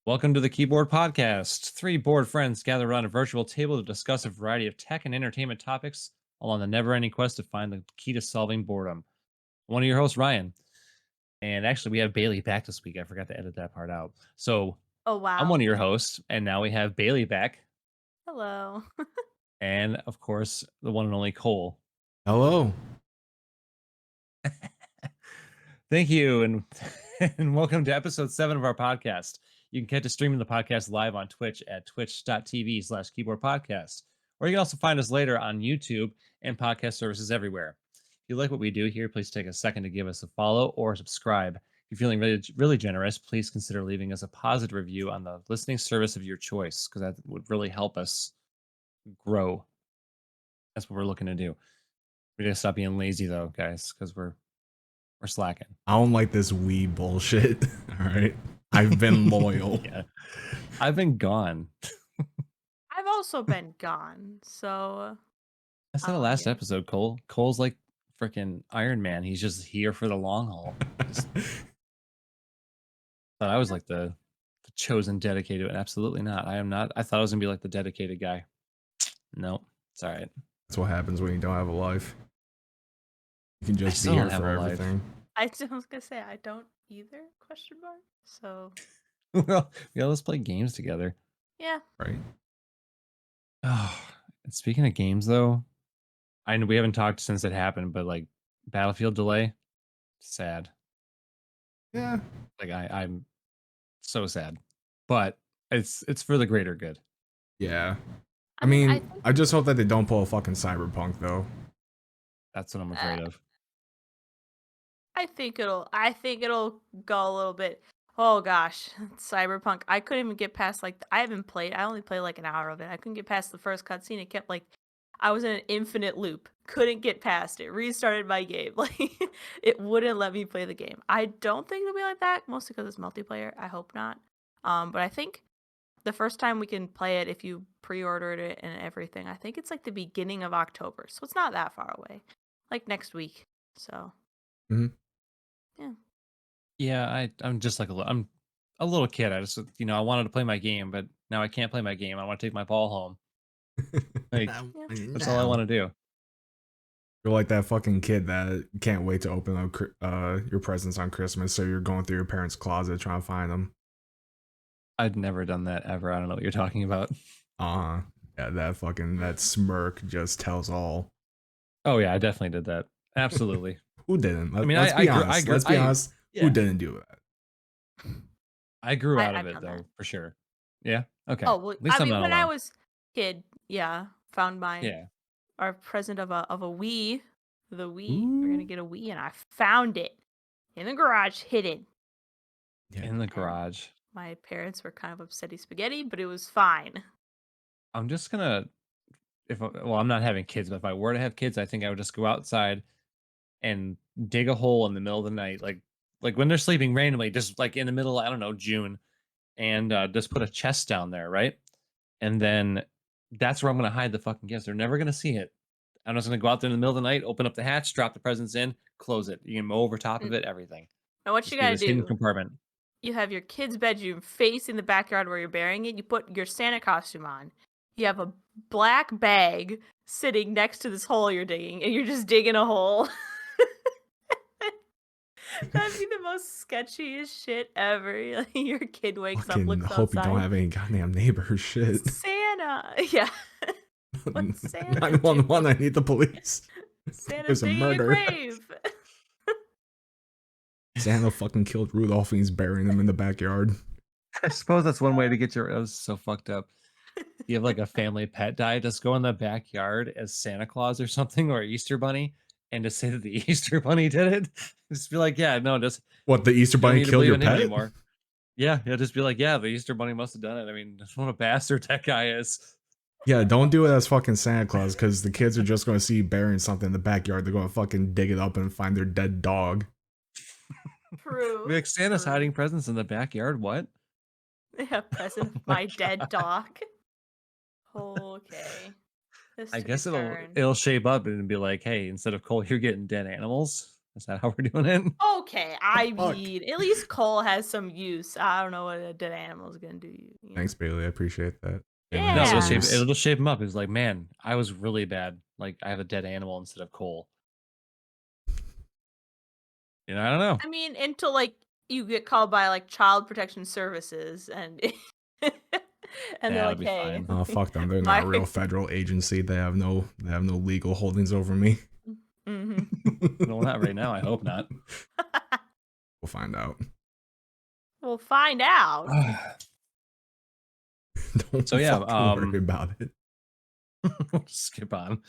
Welcome to the KeyBoard Podcast. Three bored friends gather around a virtual table to discuss a variety of tech and entertainment topics, all on the never ending quest to find the key to solving boredom. One of your hosts, Ryan. And actually, we have Bailey back this week. I forgot to edit that part out. So Oh, I'm wow. one of your hosts, and now we have Bailey back. Hello. And of course, the one and only Cole. Hello. Thank you. And, and welcome to episode 7 of our podcast. You can catch us streaming the podcast live on Twitch at twitch.tv/keyboardpodcast. Or you can also find us later on YouTube and podcast services everywhere. If you like what we do here, please take a second to give us a follow or subscribe. If you're feeling really generous, please consider leaving us a positive review on the listening service of your choice, because that would really help us grow. That's what we're looking to do. We gotta stop being lazy though, guys, because we're slacking. I don't like this weed bullshit. All right. I've been loyal. Yeah. I've been gone. I've also been gone, so I said it I'm last here. episode, Cole. Cole's like freaking Iron Man. He's just here for the long haul. Just thought I was like the chosen dedicated. Absolutely not. I am not. I thought I was gonna be like the dedicated guy. Nope. It's all right. That's what happens when you don't have a life. You can just be still here don't have for a life. everything. I was gonna say I don't either, question mark. So Well, yeah, let's play games together. yeah. Right. Oh, and speaking of games though, I know we haven't talked since it happened, but like Battlefield delay, sad. Yeah. Like I'm so sad. But it's for the greater good. Yeah. I I mean, think I just hope that they don't pull a fucking Cyberpunk though. That's what I'm afraid uh, of. I think it'll go a little bit. Oh gosh, Cyberpunk. I couldn't even get past I haven't played. I only played like an hour of it. I couldn't get past the first cutscene. It kept I was in an infinite loop. Couldn't get past it. Restarted my game. Like it wouldn't let me play the game. I don't think it'll be like that, mostly because it's multiplayer. I hope not. But I think the first time we can play it, if you pre-ordered it and everything, I think it's like the beginning of October, so it's not that far away. Like next week. So Mhm. yeah. Yeah, I'm just like I'm a little kid. I just I wanted to play my game, but now I can't play my game. I want to take my ball home. Like Yeah. that's all I want to do. You're like that fucking kid that can't wait to open up your presents on Christmas, so you're going through your parents' closet trying to find them. I'd never done that ever. I don't know what you're talking about. Uh-huh. Yeah, that smirk just tells all. Oh yeah, I definitely did that. Absolutely. Who didn't? I mean, Let's be I honest. grew, Let's be honest. Who yeah, didn't do that? I grew out of I've it done that. though, for sure. Yeah. Okay. Oh well, At I least I'm mean, not when I alone. was kid, yeah, found Yeah. our present of a Wii, the Wii. We're gonna Ooh. get a Wii, and I found it in the garage, hidden. Yeah. In the And garage. my parents were kind of upsetty spaghetti, but it was fine. I'm just gonna well, I'm not having kids, but if I were to have kids, I think I would just go outside and dig a hole in the middle of the night, like when they're sleeping randomly, just like in the middle, I don't know, June, and just put a chest down there, right? And then that's where I'm gonna hide the fucking gifts. They're never gonna see it. I'm just gonna go out there in the middle of the night, open up the hatch, drop the presents in, close it. You can mow over top of N- it, everything. Now, what you Just be gotta this hidden do? compartment. You have your kid's bedroom facing the backyard where you're burying it. You put your Santa costume on. You have a black bag sitting next to this hole you're digging, and you're just digging a hole. That'd be the most sketchiest shit ever. Like, your kid wakes up, Fucking looks hope you don't outside. have any goddamn neighbor shit. Santa. Yeah. What's Santa doing? 911, I need the police. Santa's There's a digging a murder. grave. Santa fucking killed Rudolph and he's burying him in the backyard. I suppose that's one way to get your. That was so fucked up. You have like a family pet die, just go in the backyard as Santa Claus or something, or Easter Bunny, and just say that the Easter Bunny did it. Just be like, yeah, no, just What, the Easter you don't Bunny need to killed believe your in him pet? anymore. Yeah, just be like, yeah, the Easter Bunny must have done it. I mean, what a bastard that guy is. Yeah, don't do it as fucking Santa Claus because the kids are just going to see you burying something in the backyard. They're going to fucking dig it up and find their dead dog. True. Be like, Santa's True. hiding presents in the backyard. What? Yeah, present of Oh my my dead god. dog. Okay. This I took a guess turn. it'll shape up and be like, hey, instead of coal, you're getting dead animals. Is that how we're doing it? Okay, I Fuck. mean, at least coal has some use. I don't know what a dead animal is gonna do. Thanks, Bailey. I appreciate that. Animal No, has Yeah. some use. it'll shape him up. It's like, man, I was really bad. Like I have a dead animal instead of coal. I don't know. I mean, until like you get called by like Child Protection Services and and they're That'll like, be "Hey, fine. Oh fuck them. They're not my." a real federal agency. They have no legal holdings over me. Mhm. No, not right now. I hope not. We'll find out. We'll find out. Don't So, yeah, fucking worry about it. we'll just skip on.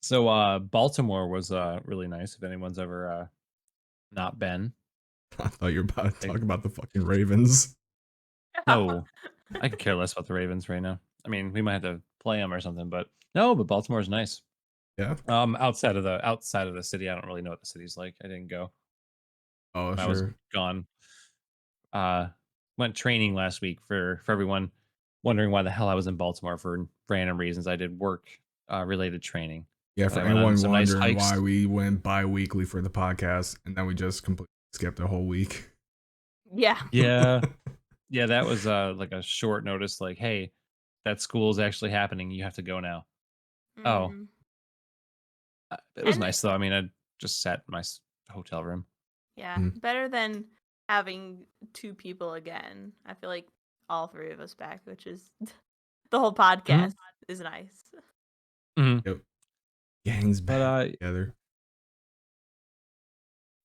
So Baltimore was really nice. If anyone's ever not been, I thought you were about to Like- talk about the fucking Ravens. no, I could care less about the Ravens right now. I mean, we might have to play them or something, but no. But Baltimore's nice. Yeah. Outside of the city, I don't really know what the city's like. I didn't go. Oh I was sure. gone. Went training last week for everyone wondering why the hell I was in Baltimore for random reasons. I did work related training. Yeah. But For I went on anyone some nice wondering hikes. why we went bi-weekly for the podcast and then we just completely skipped a whole week. Yeah. Yeah, yeah, that was like a short notice. Like, hey, that school is actually happening. You have to go now. Oh, Mhm. it was And nice though. I mean, I just sat in my hotel room. yeah, Mhm. better than having two people again. I feel like all three of us back, which is the whole podcast is nice. Mhm. Yep. Gangs But back together.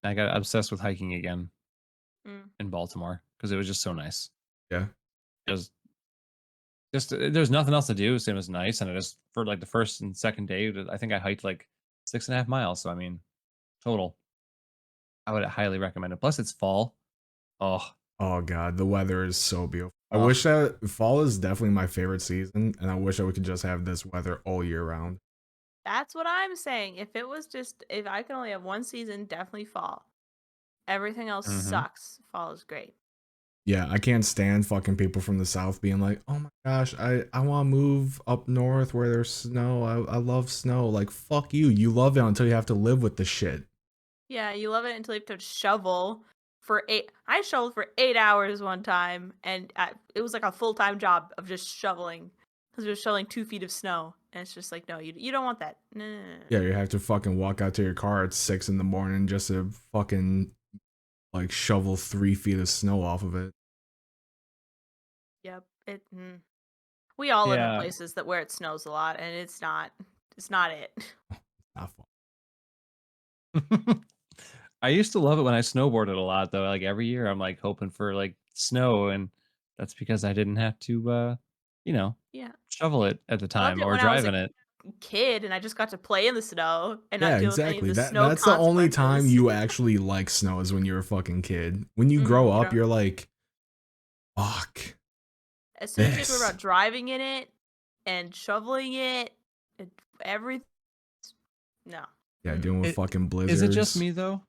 I got obsessed with hiking again Mm. in Baltimore because it was just so nice. Yeah. It was just there's nothing else to do, so it was nice. And I just for like the first and second day, I think I hiked like 6.5 miles. So I mean, total, I would highly recommend it. Plus, it's fall. Oh, Oh god, the weather is so beautiful. I Ugh. wish that fall is definitely my favorite season, and I wish that we could just have this weather all year round. That's what I'm saying. If I could only have one season, definitely fall. Everything else hmm sucks. Fall is great. Yeah, I can't stand fucking people from the south being like, "Oh my gosh, I want to move up north where there's snow. I love snow." Like, fuck you. You love it until you have to live with the shit. Yeah, you love it until you have to shovel for 8. I shoveled for 8 hours one time, and it was like a full-time job of just shoveling because we were shoveling 2 feet of snow, and it's just like, no, you don't want that. No, no, no, no. Yeah, you have to fucking walk out to your car at 6 in the morning just to fucking like shovel 3 feet of snow off of it. Yep. We all live in Yeah. places where it snows a lot, and it's not. It's not it. Not fun. I used to love it when I snowboarded a lot though. Like every year I'm like hoping for like snow, and that's because I didn't have to Yeah. shovel it at the I loved time it or when I was drive a in it. kid, and I just got to play in the snow and Yeah, not deal with any of exactly. the That snow that's the only time consequences. you actually like snow is when you're a fucking kid. When you Mhm, grow you up, don't- you're like, fuck As soon as you have to worry this. about driving in it and shoveling it, and everything. No. Yeah, Mm. dealing with It- fucking blizzards. Is it just me though?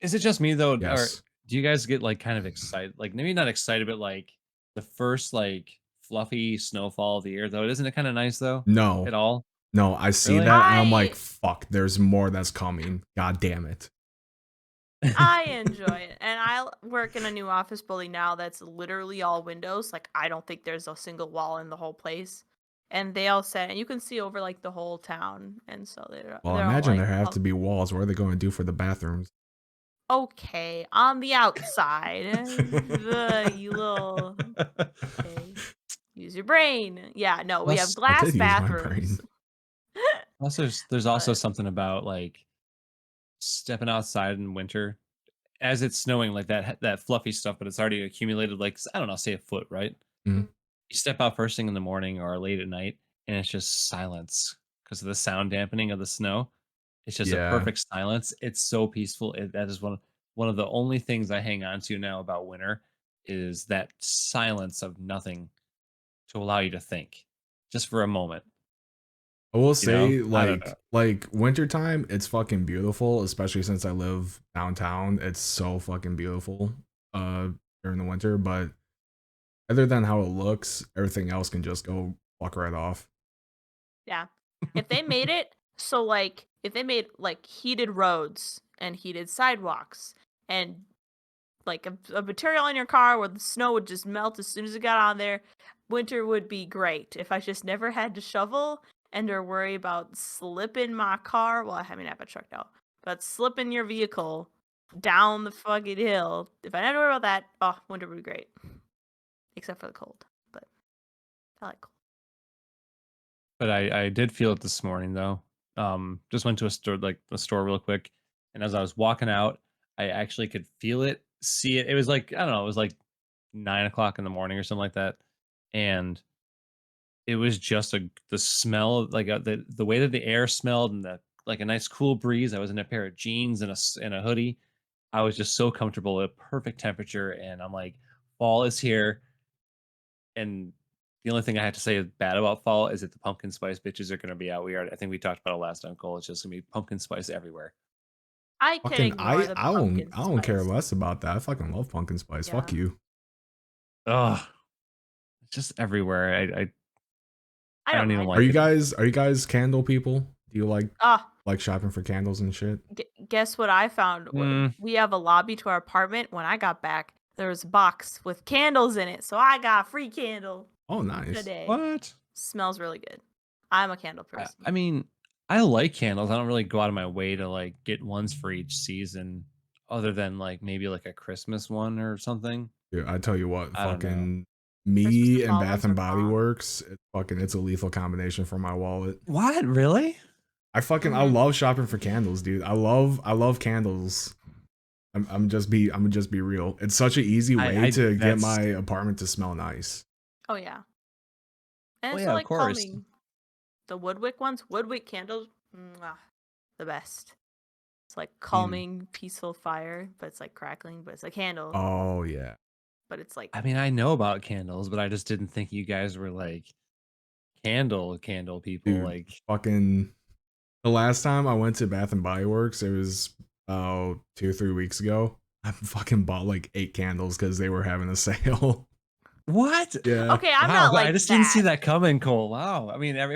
Is it just me though? Or Yes. do you guys get like kind of excited? Like maybe not excited, but like the first like fluffy snowfall of the year though. Isn't it kind of nice though? No. At all? No, I see Really? that and I'm like, I fuck, there's more that's coming. God damn it. I enjoy it, and work in a new office building now that's literally all windows. Like I don't think there's a single wall in the whole place, and they all said, and you can see over like the whole town, and so Well, I they're all imagine like, there have "Oh, to be walls. What are they going to do for the bathrooms? okay, on the outside, you little okay, use your brain." Yeah, no, we have Plus, I glass did use my brain. bathrooms. there's also But something about like stepping outside in winter as it's snowing, like that fluffy stuff, but it's already accumulated. Like I don't know, say a foot, right? Mhm. You step out first thing in the morning or late at night, and it's just silence because of the sound dampening of the snow. It's just a Yeah. perfect silence. It's so peaceful. That is one of the only things I hang on to now about winter is that silence of nothing to allow you to think just for a moment. I will You know, say, I don't know. like wintertime, it's fucking beautiful, especially since I live downtown. It's so fucking beautiful during the winter, but other than how it looks, everything else can just go fuck right off. yeah, if they made it so like if they made like heated roads and heated sidewalks and like a material in your car where the snow would just melt as soon as it got on there. Winter would be great if I just never had to shovel and or worry about slipping my car. Well, I mean, I have a truck now, but slipping your vehicle down the fucking hill. If I never worry about that, oh, winter would be great. Except for the cold, but I like cold. But I did feel it this morning though. Just went to a store real quick, and as I was walking out, I actually could feel it, see it. It was like I don't know, it was like 9 o'clock in the morning or something like that, and it was just the smell of like the way that the air smelled and the like a nice cool breeze. I was in a pair of jeans and and a hoodie. I was just so comfortable at a perfect temperature, and I'm like, fall is here. And the only thing I have to say bad about fall is that the pumpkin spice bitches are going to be out. I think we talked about it last time, Cole. It's just going to be pumpkin spice everywhere. I can Fucking ignore the pumpkin I don't care spice. less about that. I fucking love pumpkin spice. Fuck Yeah. you. Ugh, it's just everywhere. I don't even mind like Are you it. guys candle people? Do you Ah, like shopping for candles and shit? guess what I found? Mm. We have a lobby to our apartment. When I got back, there was a box with candles in it, so I got a free candle Oh, nice. today. What? Smells really good. I'm a candle person. I mean, I like candles. I don't really go out of my way to like get ones for each season, other than like maybe like a Christmas one or something. Dude, I tell you what, I don't know. fucking Christmas me and and fall Bath ones and are Body bomb. Works, it's a lethal combination for my wallet. What? Really? I Mhm. love shopping for candles, dude. I love candles. I'm just be real. It's such an easy way I to get that's my apartment to smell nice. Oh yeah, and well, it's yeah, of like course. calming. The Woodwick ones, Woodwick candles, the best. It's like Mm. calming, peaceful fire, but it's like crackling, but it's a candle, Oh yeah. but it's like I mean, I know about candles, but I just didn't think you guys were like candle people. Dude, Like, fucking the last time I went to Bath and Body Works, it was 2 or 3 weeks ago. I fucking bought like 8 candles because they were having a sale. what? Yeah. okay. I'm Wow, not I like just didn't see that. that coming, Cole. Wow. I mean, Yeah,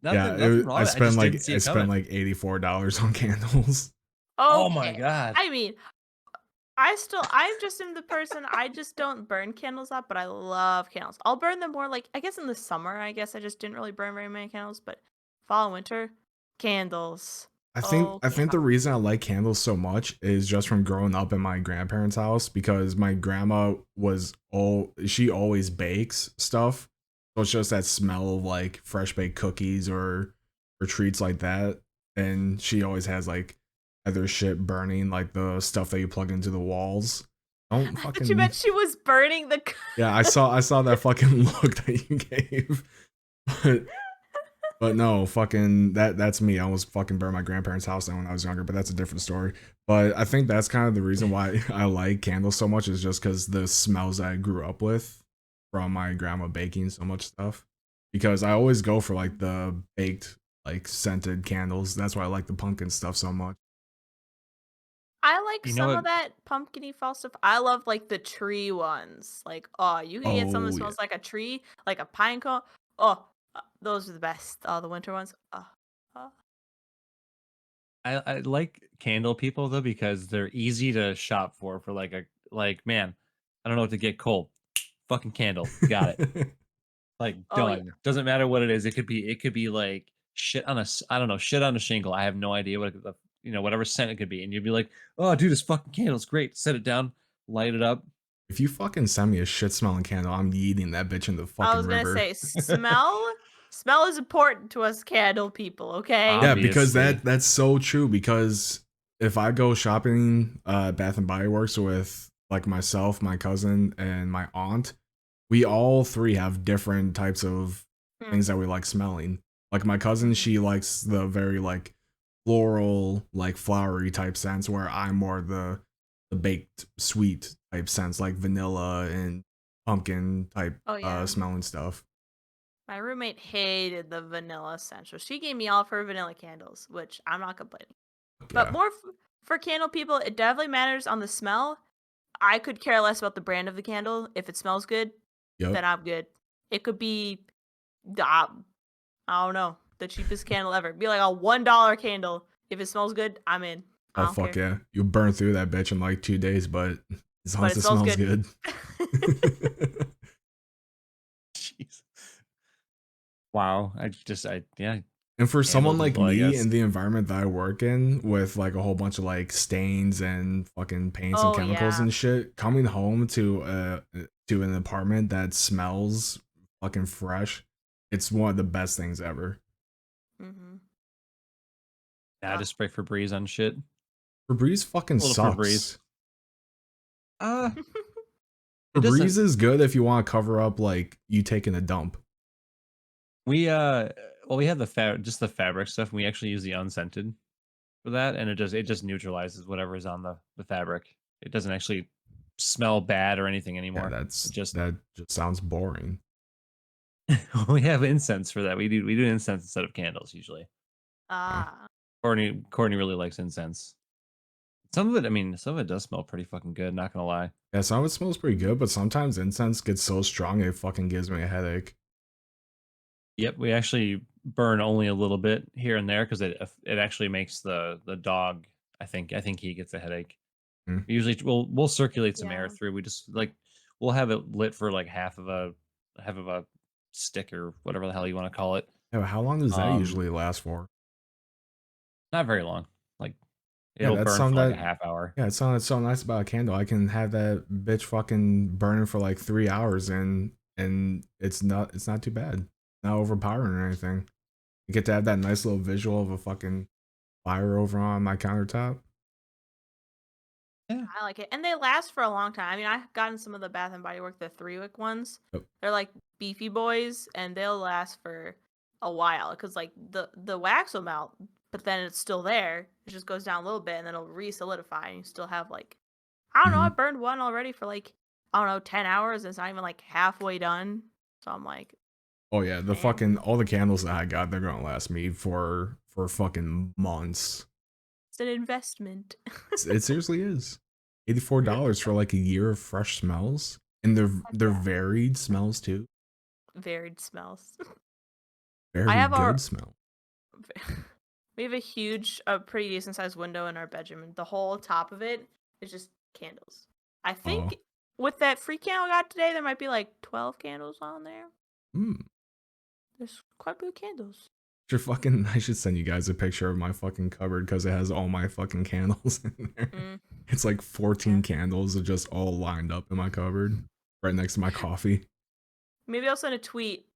nothing wrong I with it. I just spent didn't see it coming. like $84 on candles. Oh my Okay, god. I mean, I'm just in the person. I just don't burn candles up, but I love candles. I'll burn them more like I guess in the summer. I guess I just didn't really burn very many candles, but fall and winter, candles. Oh, I think yeah. the reason I like candles so much is just from growing up in my grandparents' house because my grandma she always bakes stuff. So it's just that smell of like fresh baked cookies or treats like that. And she always has like other shit burning, like the stuff that you plug into the walls. Don't I thought you fucking meant she was burning the. yeah, I saw that fucking look that you gave. But but no, fucking that's me. I almost fucking burned my grandparents' house down when I was younger, but that's a different story. But I think that's kind of the reason why I like candles so much is just because the smells I grew up with from my grandma baking so much stuff. Because I always go for like the baked, like scented candles. That's why I like the pumpkin stuff so much. I like You know some what? of that pumpkin-y fall stuff. I love like the tree ones. Like, oh, you can get some that Oh yeah. smells like a tree, like a pine cone. Oh, those are the best. Oh, the winter ones. Oh. I like candle people though because they're easy to shop for like man, I don't know what to get Cole. Fucking candle. Got it. Like Oh yeah. done. Doesn't matter what it is. It could be like shit on I don't know, shit on a shingle. I have no idea what whatever scent it could be. And you'd be like, "Oh, dude, this fucking candle's great." Set it down, light it up. If you fucking send me a shit smelling candle, I'm yeeting that bitch in the I fucking was gonna river. say smell is important to us candle people, okay? Yeah, because Obviously. that's so true. Because if I go shopping Bath and Body Works with like myself, my cousin, and my aunt, we all three have different types of Hmm. things that we like smelling. Like my cousin, she likes the very like floral, like flowery type scents, where I'm more the baked sweet type scents, like vanilla and pumpkin type Oh yeah. smelling stuff. My roommate hated the vanilla scent, so she gave me all of her vanilla candles, which I'm not complaining. But Yeah. more for candle people, it definitely matters on the smell. I could care less about the brand of the candle. If it smells good, Yep. then I'm good. It could be, I don't know, the cheapest candle ever. Be like a $1 candle. If it smells good, I'm in. I Oh don't fuck care. yeah. You burn through that bitch in like 2 days, but as long But as it it smells smells good. good. Jeez. Wow. Yeah, And for candle someone like people, I me guess. in the environment that I work in with like a whole bunch of like stains and fucking paints and Oh chemicals yeah. and shit, coming home to an apartment that smells fucking fresh, it's one of the best things ever. Mm-hmm. Nah, just spray Febreze on shit. Febreze fucking A little Febreze. sucks. Uh, it doesn't. Febreze is good if you want to cover up like you taking a dump. We well, we have just the fabric stuff. And we actually use the unscented for that, and it just neutralizes whatever is on the fabric. It doesn't actually smell bad or anything Yeah, anymore. It just that just sounds boring. we have incense for that. We do incense instead of candles usually. Huh? Ah. Courtney really likes incense. Some of it, I mean, some of it does smell pretty fucking good. Not gonna lie. Yeah, some of it smells pretty good, but sometimes incense gets so strong it fucking gives me a headache. Yep, we actually burn only a little bit here and there because it actually makes the dog. I think he gets a headache. Hmm. Usually we'll circulate some air Yeah. through. We just like we'll have it lit for like half of a stick or whatever the hell you want to call it. Yeah, but how long does that Um, usually last for? not very long. Like Yeah, it'll that's burn for something like a that half hour. yeah, it's something that's so nice about a candle. I can have that bitch fucking burning for like 3 hours and it's not too bad. Not overpowering or anything. You get to have that nice little visual of a fucking fire over on my countertop. Yeah. I like it, and they last for a long time. I mean, I've gotten some of the Bath and Body Work, the 3-wick ones. Yep. They're like beefy boys, and they'll last for a while because like the wax will melt, but then it's still there. It just goes down a little bit, and then it'll re-solidify, and you still have like I don't know. I Mhm. burned one already for like I don't know 10 hours. And it's not even like halfway done, so I'm like, Oh yeah, the man, fucking all the candles that I got, they're gonna last me for fucking months. it's an investment. It seriously is. $84 for like a year of fresh smells. And they're Yeah. varied smells too. Varied smells. I Very have our good smell. we have a huge, pretty decent sized window in our bedroom, and the whole top of it is just candles. I Oh. think with that free candle I got today, there might be like 12 candles on there. Hmm. There's quite a few candles. I should send you guys a picture of my fucking cupboard because it has all my fucking candles in there. Mm, It's like 14 yeah. candles are just all lined up in my cupboard right next to my coffee. Maybe I'll send a tweet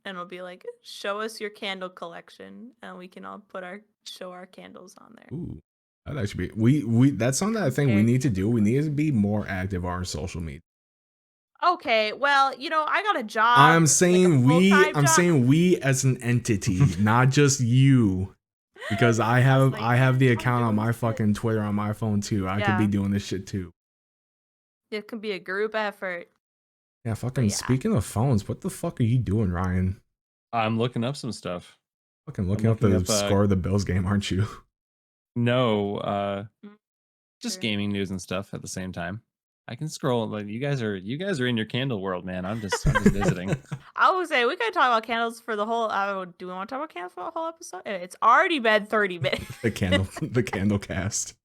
and it'll be like, "Show us your candle collection," and we can all show our candles on there. Ooh. That'd actually be we that's something that I think we Compare need to do. We candles. need to be more active on our social media. Okay, well, I got a job, like a full-time I'm job. saying we as an entity, not just you. Because I It's have like, I have the I'm account on doing my shit. fucking Twitter on my phone too. I could be Yeah, doing this shit too. it can be a group effort. Yeah, But fucking yeah, speaking of phones, what the fuck are you doing, Ryan? I'm looking up some stuff. Fucking I'm looking up looking the up score of the Bills game, aren't you? no, mm, just true. gaming news and stuff at the same time. I can scroll. Like you guys are in your candle world, man. I'm just visiting. I would say we could talk about candles for the whole. Do we want to talk about candles for the whole episode? It's already been 30 minutes. The candle cast.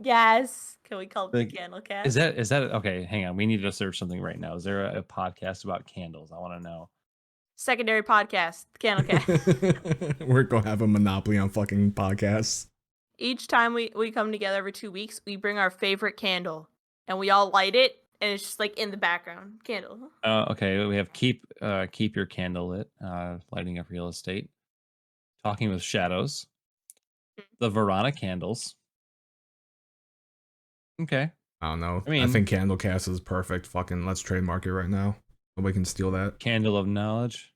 Yes. Can we call it the Like, candle is cast? that okay? Hang on, we need to search something right now. Is there a podcast about candles? I want to know. Secondary podcast, the candle cast. We're gonna have a monopoly on fucking podcasts. Each time we come together every 2 weeks, we bring our favorite candle and we all light it, and it's just like in the background. Candle. Okay, we have keep your candle lit. Lighting up real estate. Talking with shadows. The Verona candles. Okay, I don't know. I I mean, think Candlecast is perfect. Fucking let's trademark it right now. Nobody can steal that. candle of knowledge.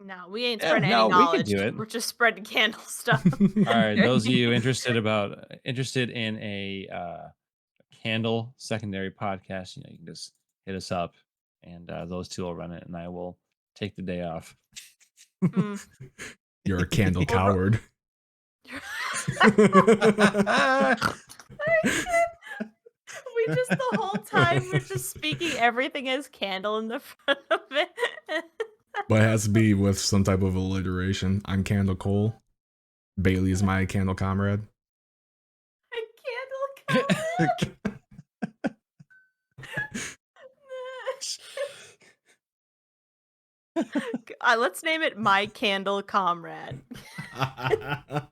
No, we ain't Yeah, spreading any no, we could knowledge. do it. We're just spreading candle stuff. All right, those of you interested in a candle secondary podcast, you can just hit us up, and those two will run it, and I will take the day off. Mm. You're a candle Well, coward. We just the whole time we're just speaking everything as candle in the front of it. But it has to be with some type of alliteration. I'm Candle Cole. Bailey is my candle comrade. Let's name it My Candle Comrade. That's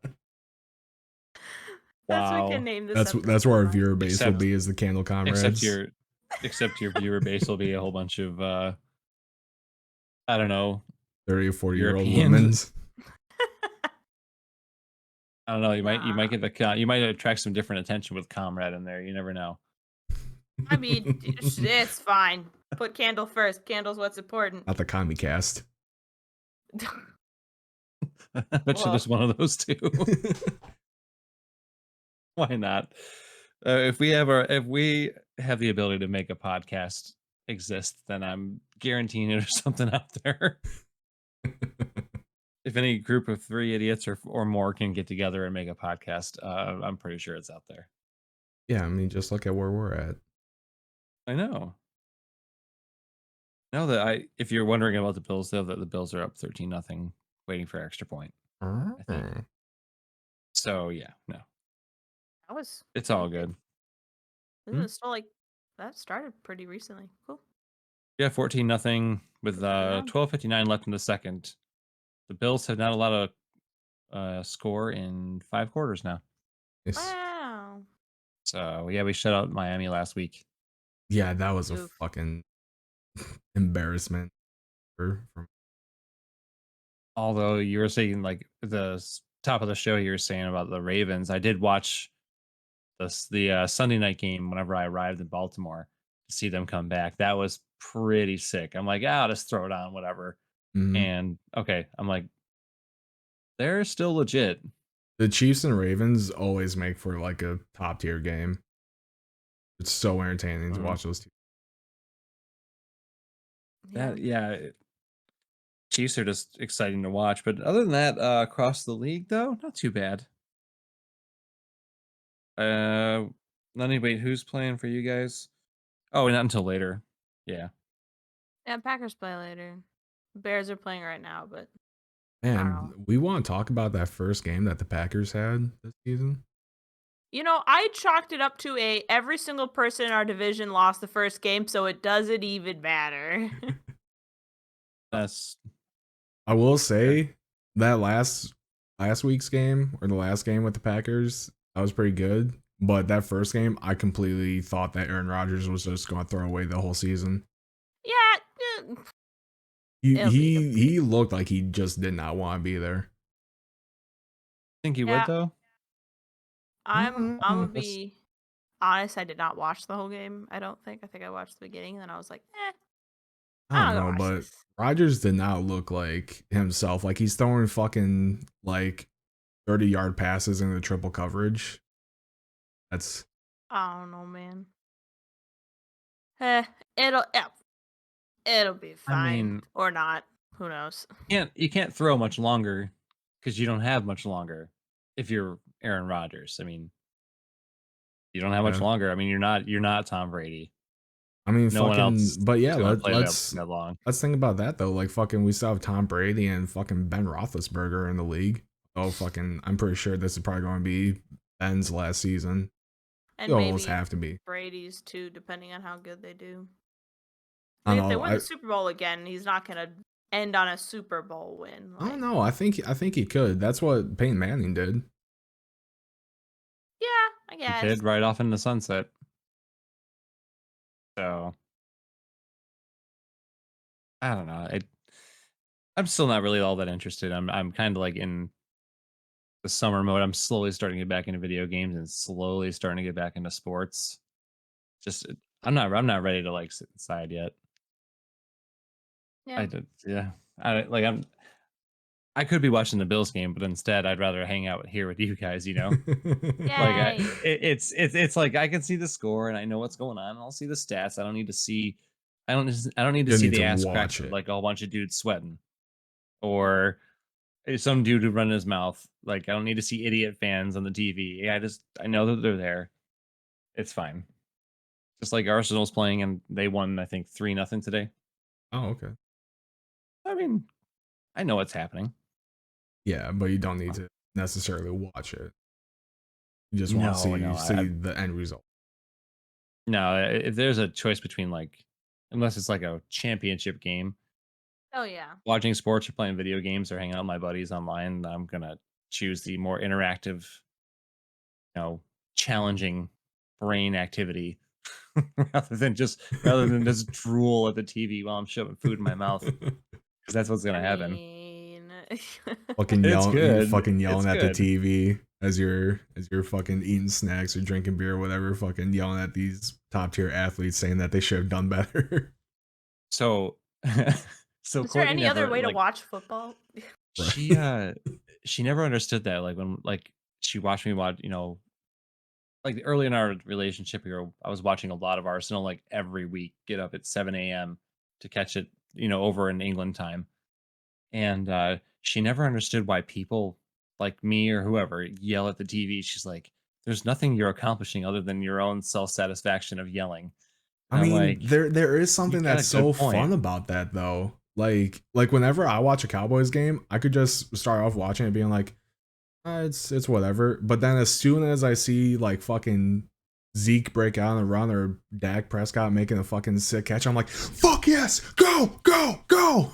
what we can Wow. name this That's episode. where our My- viewer base will Except- be, is the Candle Except Comrades. your viewer base will be a whole bunch of I don't know, 30 or 40-year-old Europeans. women's. I don't know. You might Nah. get you might attract some different attention with Comrade in there. You never know. I mean, it's fine. Put Candle first. Candle's what's important. Not the commie cast. I bet you there's one of those two. Why not? If we have the ability to make a podcast exist, then I'm guaranteeing there's something out there. If any group of 3 idiots or more can get together and make a podcast, I'm pretty sure it's out there. Yeah, I mean, just look at where we're at. I know. Know that if you're wondering about the Bills, though, that the Bills are up 13-0, waiting for extra point. I think. So yeah, no, That was. it's all good. This is still like that started pretty recently. Cool. Yeah, 14-0 with 14-0. 12:59 left in the second. The Bills have not allowed a score in 5 quarters now. Nice. Wow. So yeah, we shut out Miami last week. Yeah, that was a Oof. fucking embarrassment. From Although you were saying like top of the show, you were saying about the Ravens. I did watch the Sunday night game whenever I arrived in Baltimore to see them come back. That was pretty sick. I'm like, I'll just throw it on, whatever. Mhm. And okay, I'm like, they're still legit. The Chiefs and Ravens always make for like a top tier game. It's so entertaining to Mhm. watch those two. Chiefs are just exciting to watch. But other than that, across the league though, not too bad. Wait, who's playing for you guys? Oh, not until later. Yeah. Yeah, Packers play later. Bears are playing right now, but Man, we want to talk about that first game that the Packers had this season. I chalked it up to every single person in our division lost the first game, so it doesn't even matter. That's I will say that last week's game, or the last game with the Packers, that was pretty good. But that first game, I completely thought that Aaron Rodgers was just going to throw away the whole season. Yeah. He looked like he just did not want to be there. think you Yeah. would though. I'm gonna That's- be honest. I did not watch the whole game. I don't think. I think I watched the beginning, and then I was like, I don't I'll know, watch but this. Rodgers did not look like himself. Like he's throwing fucking like 30-yard passes into triple coverage. That's I don't know, man. It'll be fine, mean- or not. Who knows? You can't throw much longer because you don't have much longer if you're Aaron Rodgers. I mean, you don't have much Yeah. longer. I mean, you're not Tom Brady. I mean, No one fucking. else But yeah, is gonna play let's that long. let's think about that though. Like fucking, we still have Tom Brady and fucking Ben Roethlisberger in the league. Oh fucking, I'm pretty sure this is probably going to be Ben's last season. And You maybe almost have to be. Brady's too, depending on how good they do. I Like, don't if they know. win the Super Bowl again, he's not gonna end on a Super Bowl win. I don't know. I think he could. That's what Peyton Manning did. Yeah, I He guess. did right off in the sunset. So I don't know. I'm still not really all that interested. I'm kind of like in the summer mode. I'm slowly starting to get back into video games and slowly starting to get back into sports. Just I'm not ready to like sit inside yet. Yeah. Yeah. I could be watching the Bills game, but instead I'd rather hang out here with you guys, you know? Like Yay. it's like I can see the score and I know what's going on. I'll see the stats. I don't need to see I don't need to You see need the to ass watch cracks of it. like a whole bunch of dudes sweating. Or some dude who run his mouth. Like I don't need to see idiot fans on the TV. I know that they're there. It's fine. Just like Arsenal's playing and they won, I think 3-0 today. Oh, okay. I mean, I know what's happening. Yeah, but you don't need to necessarily watch it. You just want to No, no, see the end result. no. If there's a choice between like, unless it's like a championship game, Oh yeah. watching sports or playing video games or hanging out with my buddies online, I'm gonna choose the more interactive, you know, challenging brain activity rather than just drool at the TV while I'm shoving food in my mouth because that's what's I gonna happen. mean, It's You good. fucking It's yelling at the good. TV as you're fucking eating snacks or drinking beer or whatever, fucking yelling at these top tier athletes saying that they should have done better. So, so is there Courtney any other never way to like watch football? she Right. uh she never understood that like when like she watched me watch like early in our relationship here I was watching a lot of Arsenal like every week get up at 7 a.m. to catch it over in England time and she never understood why people like me or whoever yell at the TV. She's like, there's nothing you're accomplishing other than your own self-satisfaction of yelling. I And I'm mean, like, there is you something got a that's good so point. fun about that though. Like whenever I watch a Cowboys game, I could just start off watching it being like, it's whatever. But then as soon as I see like fucking Zeke break out and run or Dak Prescott making a fucking sick catch, I'm like, fuck yes, go, go, go.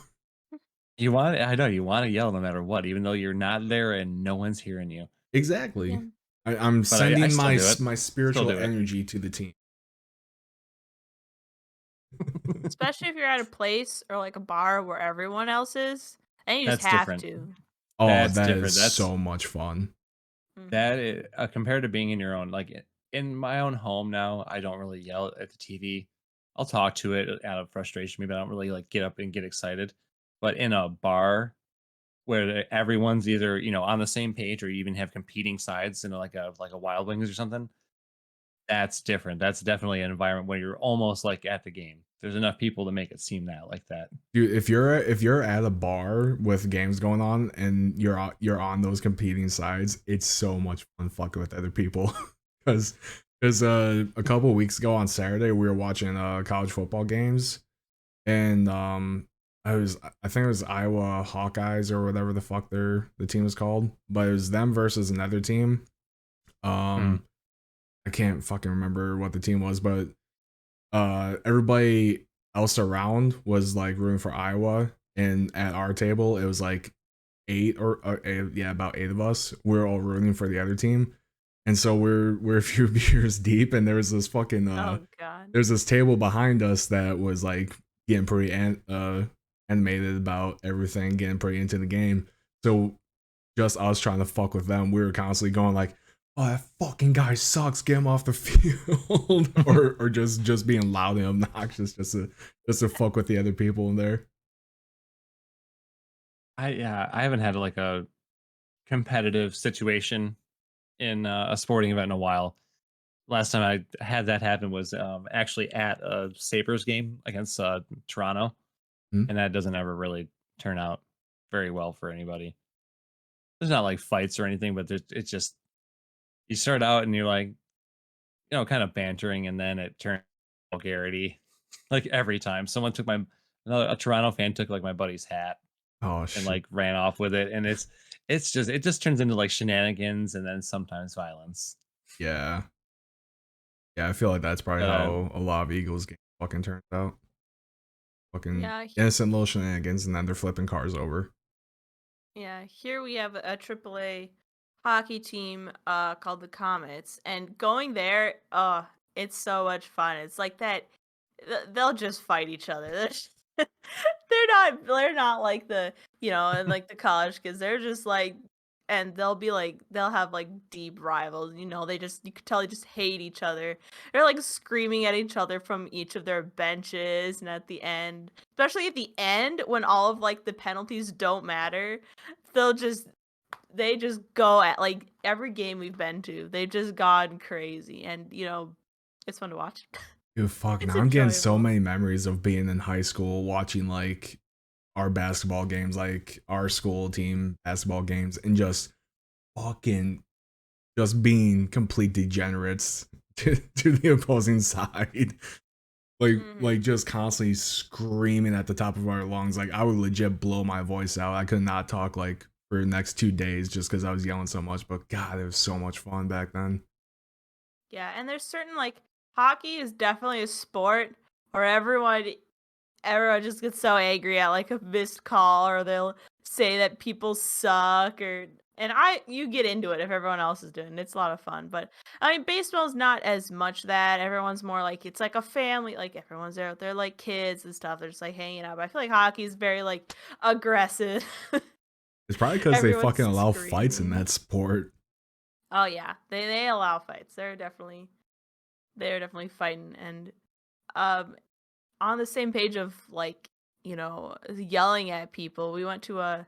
I know you want to yell no matter what, even though you're not there and no one's hearing you. Yeah. Exactly. I'm But I sending still do it. my Still spiritual do it. energy to the team. Especially if you're at a place or like a bar where everyone else is, and you just That's have different. to. Oh, That's that is different. so much fun. Mhm. That is, compared to being in your own, like in my own home now, I don't really yell at the TV. I'll talk to it out of frustration. Maybe I don't really like get up and get excited. But in a bar where everyone's either on the same page or you even have competing sides in like a Wild Wings or something, that's different. That's definitely an environment where you're almost like at the game. There's enough people to make it seem that like that. Dude, if you're at a bar with games going on and you're on those competing sides, it's so much fun fucking with other people. Because a couple of weeks ago on Saturday we were watching college football games and I think it was Iowa Hawkeyes or whatever the fuck the team is called, but it was them versus another team. Mm. I can't fucking remember what the team was, but everybody else around was like rooting for Iowa, and at our table it was like about 8 of us. We're all rooting for the other team, and so we're a few beers deep, and there was this fucking Oh god. there's this table behind us that was like getting pretty animated about everything, getting pretty into the game. So just us trying to fuck with them, we were constantly going like, "Oh, that fucking guy sucks. Get him off the field," or just being loud and obnoxious just to fuck with the other people in there. I haven't had like a competitive situation in a sporting event in a while. Last time I had that happen was actually at a Sabres game against Toronto, Hmm? and that doesn't ever really turn out very well for anybody. There's not like fights or anything, but it's just you start out and you're like kind of bantering, and then it turns vulgarity. Like every time someone took a Toronto fan took like my buddy's hat Oh and shit. like ran off with it, and it just turns into like shenanigans and then sometimes violence. Yeah. Yeah, I feel like that's probably But how a lot of Eagles games fucking turns out. Fucking Yeah, innocent little shenanigans, and then they're flipping cars over. yeah. Here we have a AAA hockey team called the Comets, and going there, it's so much fun. It's like that they'll just fight each other. They're not like the and like the college kids. They're just like and they'll have like deep rivals. You could tell they just hate each other. They're like screaming at each other from each of their benches, and at the end, especially at the end when all of like the penalties don't matter, they'll just they just go at like every game we've been to. They've just gone crazy, and it's fun to watch. Dude, fuck. It's Now I'm getting so enjoyable. many memories of being in high school watching like our basketball games, like our school team basketball games, and just fucking just being complete degenerates to the opposing side. Like Mhm. just constantly screaming at the top of our lungs. Like I would legit blow my voice out. I could not talk like for the next 2 days just because I was yelling so much. But God, it was so much fun back then. Yeah, and there's certain like hockey is definitely a sport where everyone just gets so angry at like a missed call, or they'll say that people suck, or and you get into it if everyone else is doing it. It's a lot of fun. But I mean, baseball's not as much that. Everyone's more like it's like a family, like everyone's there, they're like kids and stuff. They're just like hanging out. But I feel like hockey is very like aggressive. It's probably because they Everyone's fucking allow fights in screaming. that sport. Oh yeah, they allow fights. They're definitely fighting, and um on the same page of like, yelling at people. We went to a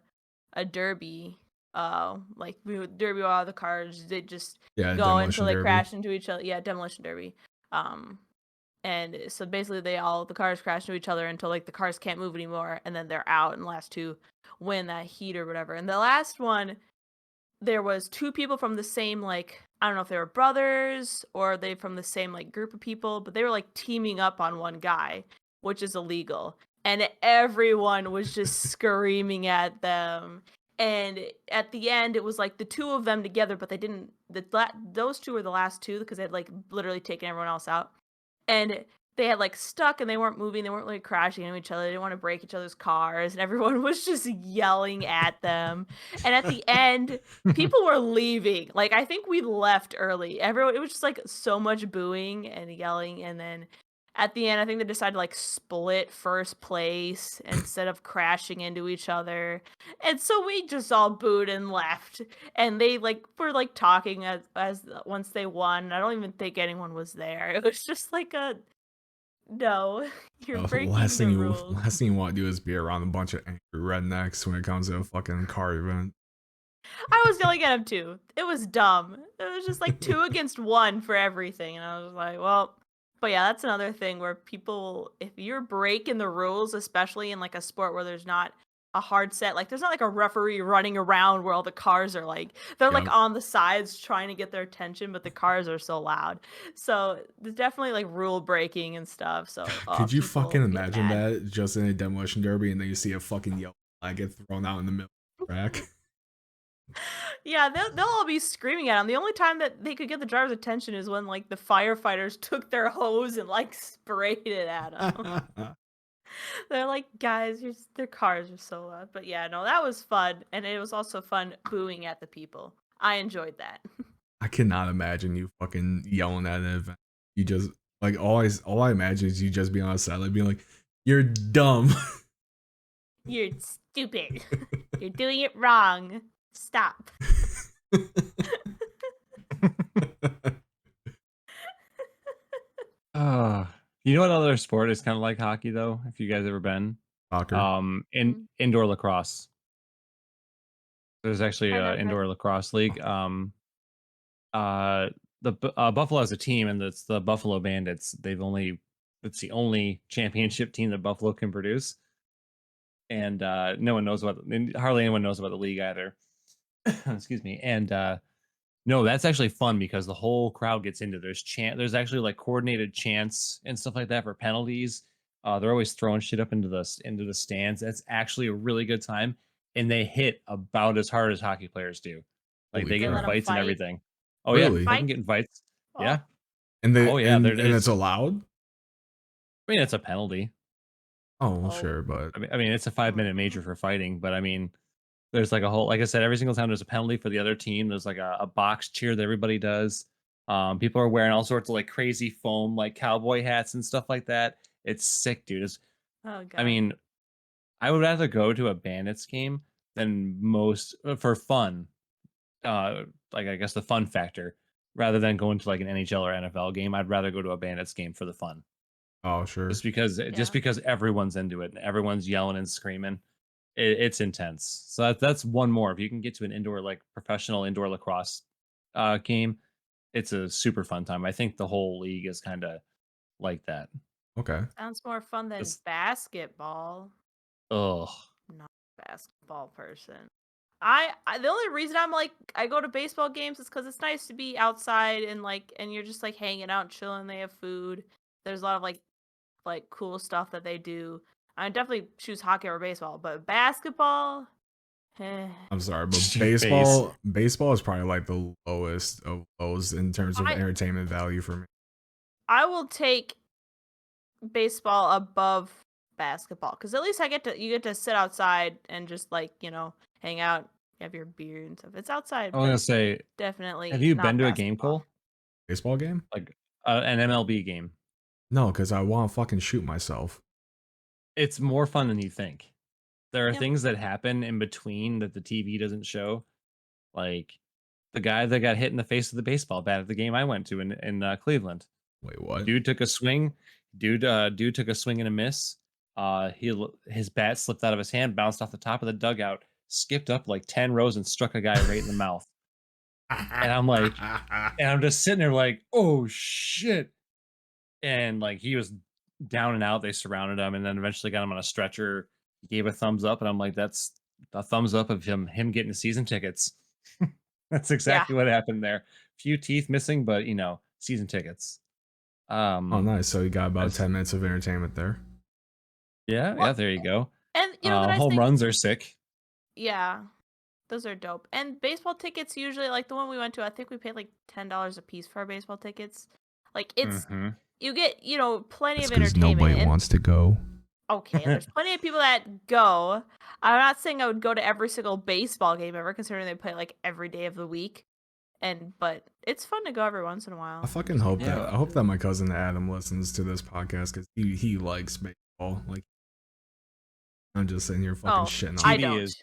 derby. Like we would derby all the cars. They just Yeah, go until demolition they derby. crash into each other. Yeah, demolition derby. Um, and so basically, the cars crash into each other until like the cars can't move anymore, and then they're out, and the last two win that heat or whatever. And the last one, there was two people from the same like I don't know if they were brothers or they from the same like group of people, but they were like teaming up on one guy, which is illegal. And everyone was just screaming at them. And at the end, it was like the two of them together, but they didn't. Those two were the last two because they had like literally taken everyone else out. And they had like stuck and they weren't moving. They weren't like crashing into each other. They didn't want to break each other's cars. And everyone was just yelling at them. And at the end, people were leaving. Like I think we left early. Everyone, it was just like so much booing and yelling. And then at the end, I think they decided to like split first place instead of crashing into each other. And so we just all booed and left. And they like were like talking as once they won. I don't even think anyone was there. It was just like a no, you're The breaking the rules. last thing you want to do is be around a bunch of angry rednecks when it comes to a fucking car event. I was yelling at him too. It was dumb. It was just like 2 against 1 for everything. And I was like, well, but yeah, that's another thing where people, if you're breaking the rules, especially in like a sport where there's not a hard set, like there's not like a referee running around where all the cars are like, they're like Yep. on the sides trying to get their attention, but the cars are so loud. So there's definitely like rule breaking and stuff. So Could you fucking people get imagine mad. that just in a demolition derby and then you see a fucking yellow flag get thrown out in the middle of the track? Yeah, they'll all be screaming at him. The only time that they could get the driver's attention is when like the firefighters took their hose and like sprayed it at him. They're like, guys, their cars are so loud. But yeah, no, that was fun, and it was also fun booing at the people. I enjoyed that. I cannot imagine you fucking yelling at an event. You just like all I imagine is you just being on a sideline being like, "You're dumb." You're stupid. You're doing it wrong. Stop. Uh, you know what other sport is kind of like hockey though? If you guys ever been, Soccer. Mhm. indoor lacrosse. There's actually I a never had. indoor lacrosse league. Uh, Buffalo has a team, and it's the Buffalo Bandits. It's the only championship team that Buffalo can produce, and no one knows and hardly anyone knows about the league either. Excuse me. And no, that's actually fun because the whole crowd gets into there's actually like coordinated chants and stuff like that for penalties. They're always throwing shit up into the stands. That's actually a really good time, and they hit about as hard as hockey players do. Like Holy they They get in let them crap! fights and fight. everything. Oh yeah, Really? they can Fight. get in fights. Oh, Yeah. And Oh yeah, there it and it's is. allowed. I mean, it's a penalty. Oh, well, oh. sure, but I mean, it's a 5 minute Mm. major for fighting, but I mean, there's like a whole, like I said, every single time there's a penalty for the other team. There's like a box cheer that everybody does. People are wearing all sorts of like crazy foam, like cowboy hats and stuff like that. It's sick, dude. Oh I god. mean, I would rather go to a Bandits game than most for fun. Like I guess the fun factor, rather than going to like an NHL or NFL game. I'd rather go to a Bandits game for the fun, oh, sure. just Yeah. because everyone's into it and everyone's yelling and screaming. It's intense. So that's one more. If you can get to an indoor, like professional indoor lacrosse game, it's a super fun time. I think the whole league is kind of like that. Okay. Sounds more fun than It's basketball. ugh. I'm not a basketball person. The only reason I'm like I go to baseball games is because it's nice to be outside and like and you're just like hanging out, chilling. They have food. There's a lot of like cool stuff that they do. I definitely choose hockey or baseball, but basketball, I'm sorry, but Your face. baseball is probably like the lowest of lows in terms of I entertainment value for me. I will take baseball above basketball because at least you get to sit outside and just like hang out, have your beer and stuff. It's outside, I was but gonna it's say, have definitely you been not to a game, basketball. Cole? Baseball game? Like an MLB game? No, because I want to fucking shoot myself. It's more fun than you think. There are Yep. things that happen in between that the TV doesn't show. Like the guy that got hit in the face with the baseball bat at the game I went to in Cleveland. Wait, what? Dude took a swing. Dude took a swing and a miss. His bat slipped out of his hand, bounced off the top of the dugout, skipped up like 10 rows and struck a guy right in the mouth. And I'm like, and I'm just sitting there like, oh shit. And like he was down and out. They surrounded him and then eventually got him on a stretcher. He gave a thumbs up, and I'm like, that's a thumbs up of him getting season tickets. That's Yeah. exactly what happened there. Few teeth missing, but season tickets. Oh, nice. So you got about That's 10 minutes of entertainment there. yeah, Well, there you go. and the nice Home thing, runs are sick. yeah, those are dope. And baseball tickets usually, like the one we went to, I think we paid like $10 a piece for our baseball tickets. Like Hmm. you get plenty That's of because entertainment. nobody And wants to go. okay, there's plenty of people that go. I'm not saying I would go to every single baseball game ever, considering they play like every day of the week. But it's fun to go every once in a while. I fucking hope Yeah. that my cousin Adam listens to this podcast because he likes baseball. Like I'm just sitting here fucking Oh, shitting I on him. TV don't. is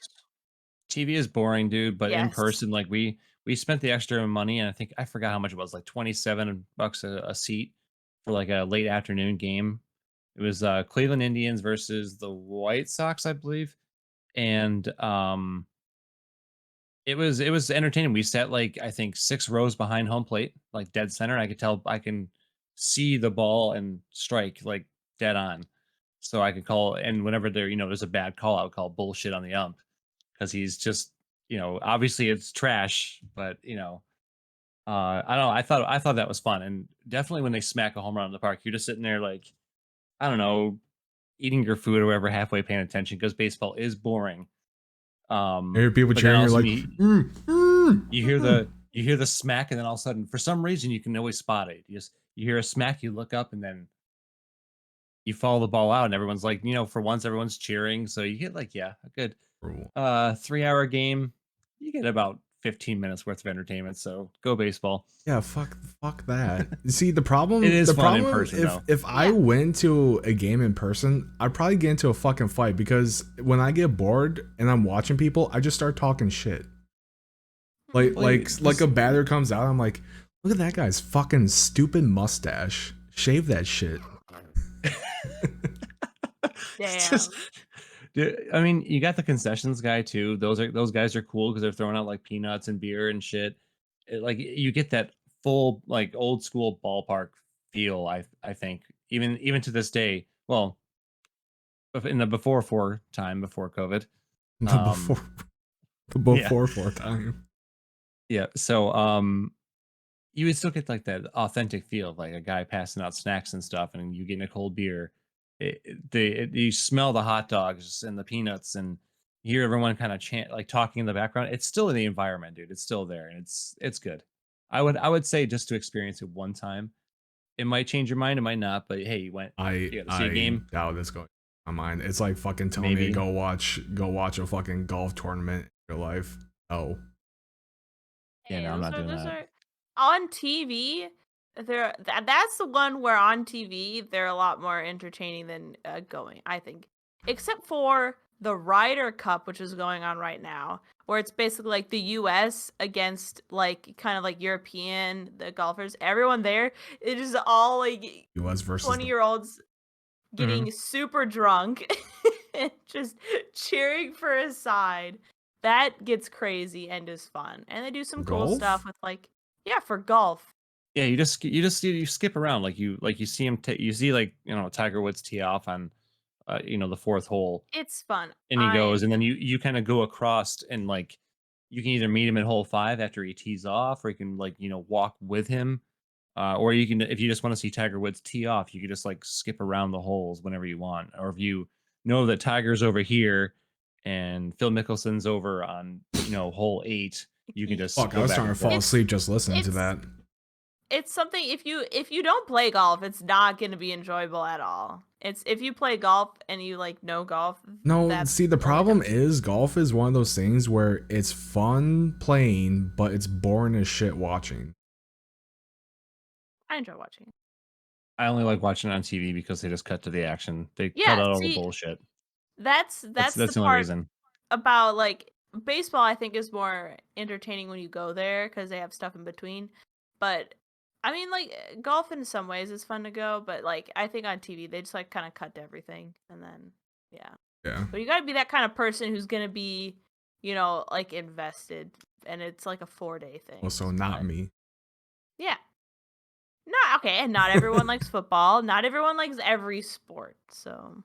TV is boring, dude. But in Yes. person, like we spent the extra money, and I forgot how much it was, like $27 a seat for like a late afternoon game. It was Cleveland Indians versus the White Sox, I believe, and it was entertaining. We sat like I think 6 rows behind home plate, like dead center. I can see the ball and strike like dead on, so I could call. And whenever there's a bad call, I would call bullshit on the ump because he's just obviously it's trash, but I don't know. I thought that was fun, and definitely when they smack a home run in the park, you're just sitting there like I don't know, eating your food or whatever, halfway paying attention because baseball is boring. I hear people But then cheering. You're also like, you hear the smack, and then all of a sudden, for some reason, you can always spot it. You hear a smack, you look up, and then you follow the ball out, and everyone's like, for once, everyone's cheering. So you get like, yeah, a good 3-hour game. You get about 15 minutes worth of entertainment. So go baseball. Yeah, fuck that. See, the It problem, is fun in person, though. if I went to a game in person, I'd probably get into a fucking fight because when I get bored and I'm watching people, I just start talking shit. Like Well, like a batter comes out, I'm like, look at that guy's fucking stupid mustache. Shave that shit. It's Damn. just, dude, I mean, you got the concessions guy too. Those guys are cool because they're throwing out like peanuts and beer and shit. Like you get that full like old school ballpark feel. I think even to this day. Well, in the before COVID. The Um, before yeah, four time. yeah. So you would still get like that authentic feel of like a guy passing out snacks and stuff, and you getting a cold beer. You smell the hot dogs and the peanuts, and you hear everyone kind of chant like talking in the background. It's still in the environment, dude. It's still there, and it's good. I would say just to experience it one time. It might change your mind, it might not, but hey, you got to see a I game, doubt it's going on mine. It's like fucking telling me to maybe. go watch a fucking golf tournament in your life. Oh. Yeah, Hey, no, I'm not doing those that. are on TV. That's the one where on TV they're a lot more entertaining than going, I think. Except for the Ryder Cup, which is going on right now, where it's basically like the U.S. against like kind of like the golfers. Everyone there, it is all like US versus the 20-year-olds Mhm. getting super drunk and just cheering for a side. That gets crazy and is fun. And they do some cool stuff golf? with like for golf. Yeah, you skip around like you see him you see like Tiger Woods tee off on the fourth hole, It's fun. and he goes, and then you kind of go across, and like you can either meet him at hole 5 after he tees off, or you can like walk with him, or you can, if you just want to see Tiger Woods tee off, you can just like skip around the holes whenever you want, or if you know that Tiger's over here, and Phil Mickelson's over on hole 8, you can just Fuck, I go was back trying to and fall forth. asleep just listening to it's that. it's something if you don't play golf, it's not going to be enjoyable at all. It's if you play golf and you like know golf, No, that's see, the the only problem time. is golf is one of those things where it's fun playing, but it's boring as shit watching. I enjoy watching. I only like watching it on TV because they just cut to the action. They cut Yeah, out all the see, bullshit. that's That's the that's the only part reason. about like baseball. I think is more entertaining when you go there because they have stuff in between. But I mean, like golf in some ways is fun to go, but like I think on TV they just like kind of cut to everything, and then yeah. Yeah. But you got to be that kind of person who's gonna be, like invested, and it's like a 4-day thing. Also, not but- me. Yeah. Not okay, and not everyone likes football. Not everyone likes every sport. So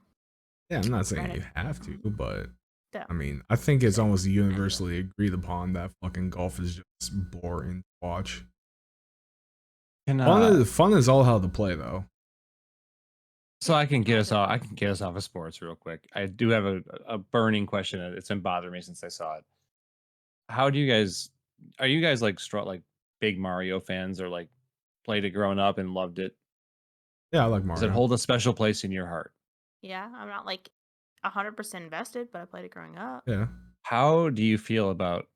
Yeah, I'm not saying Granted. you have to, but yeah. I mean, I think it's Same. almost universally agreed upon that fucking golf is just boring to watch. Can, Fun is all how to play, though. So I can get us off. I can get us off of sports real quick. I do have a burning question. It's been bothering me since I saw it. How do you guys? Are you guys like big Mario fans, or like played it growing up and loved it? Yeah, I like Does it Mario. hold a special place in your heart? Yeah, I'm not like 100% invested, but I played it growing up. Yeah. How do you feel about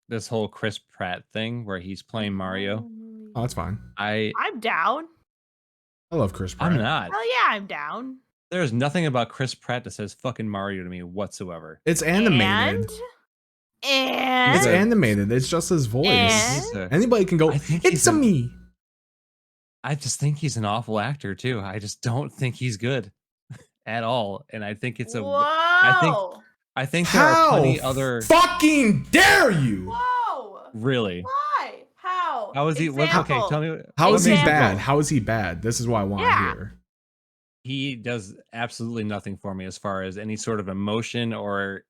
this whole Chris Pratt thing where he's playing Mario? Oh, that's fine. I'm down. I love Chris Pratt. I'm not. Hell yeah, I'm down. There's nothing about Chris Pratt that says fucking Mario to me whatsoever. It's animated. And It's a- animated. It's just his voice. And- Anybody can go, I think it's a me. I just think he's an awful actor too. I just don't think he's good at all. And I think it's Whoa. I think there are plenty other fucking dare you? Whoa. really. Why? How? How is he? Okay, Example. tell me. How is he Example. bad? How is he bad? This is what I want to Yeah. hear. He does absolutely nothing for me as far as any sort of emotion or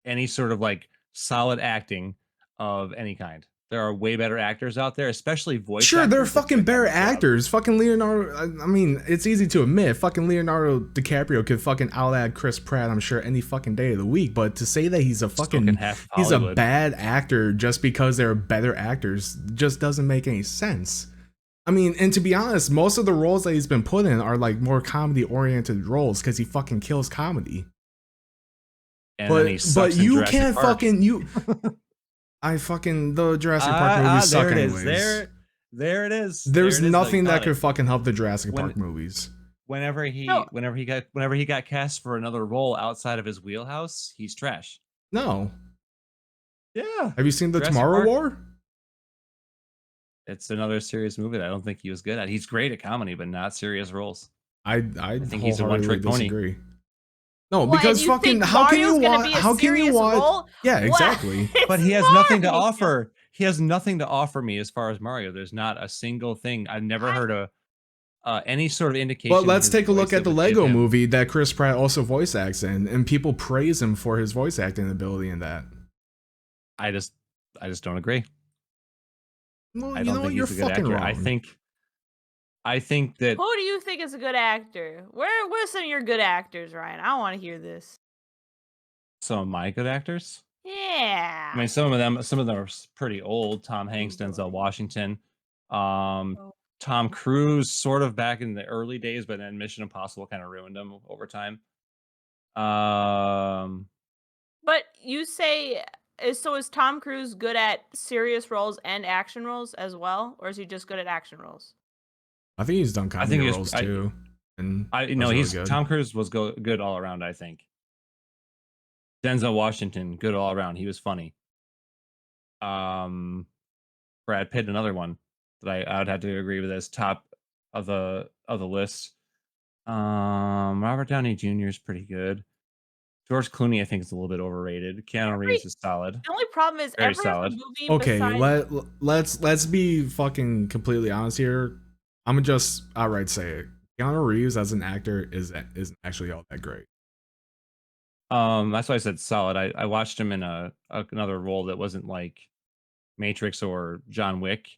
any sort of like solid acting of any kind. There are way better actors out there, especially voice Sure, actors. they're that fucking do a better better job. actors. Fucking Leonardo. I mean, it's easy to admit. Fucking Leonardo DiCaprio could fucking out-act Chris Pratt, I'm sure, any fucking day of the week. But to say that he's a fucking half he's a Hollywood. bad actor just because they're better actors just doesn't make any sense. I mean, and to be honest, most of the roles that he's been put in are like more comedy-oriented roles because he fucking kills comedy. And then he But sucks in you Jurassic can't Park. fucking the Jurassic Park movies suck there it anyways. is. There it is. There's There it is. nothing Got that could it. fucking help the Jurassic When- Park movies. Whenever he No. got cast for another role outside of his wheelhouse, he's trash. No. Yeah. Have you seen the Jurassic Tomorrow Park? War? It's another serious movie that I don't think he was good at. He's great at comedy, but not serious roles. I think he's a wholeheartedly one-trick pony. disagree. No, Well, because and you fucking think how can you Mario's gonna watch? be a How can you serious watch? role? Yeah, What? exactly. But he has It's nothing to Mario. offer. He has nothing to offer me as far as Mario. There's not a single thing. I've never heard of any sort of indication. But in let's his take a look voice at the that would give Lego him- movie that Chris Pratt also voice acts in, and people praise him for his voice acting ability in that. I just don't agree. Well, I you don't know what? think You're he's a good fucking actor. wrong. I think that Who do you think is a good actor? Where's some of your good actors, Ryan? I want to hear this. some of my good actors. Yeah. I mean, some of them are pretty old. Tom Hanks, Denzel Washington, Tom Cruise, sort of back in the early days, but then Mission Impossible kind of ruined him over time. But you say is Tom Cruise good at serious roles and action roles as well, or is he just good at action roles? I think he's done I comedy think he was- roles too. And I was know really he's good. Tom Cruise was good all around. I think Denzel Washington, good all around. He was funny. Brad Pitt, another one that I would have to agree with as top of the list. Robert Downey Jr. is pretty good. George Clooney, I think, is a little bit overrated. Keanu Reeves is solid. The only problem is Very every solid. other movie Okay, besides let's be fucking completely honest here. I'm gonna just outright say it. Keanu Reeves as an actor isn't actually all that great. That's why I said solid. I watched him in another role that wasn't like Matrix or John Wick,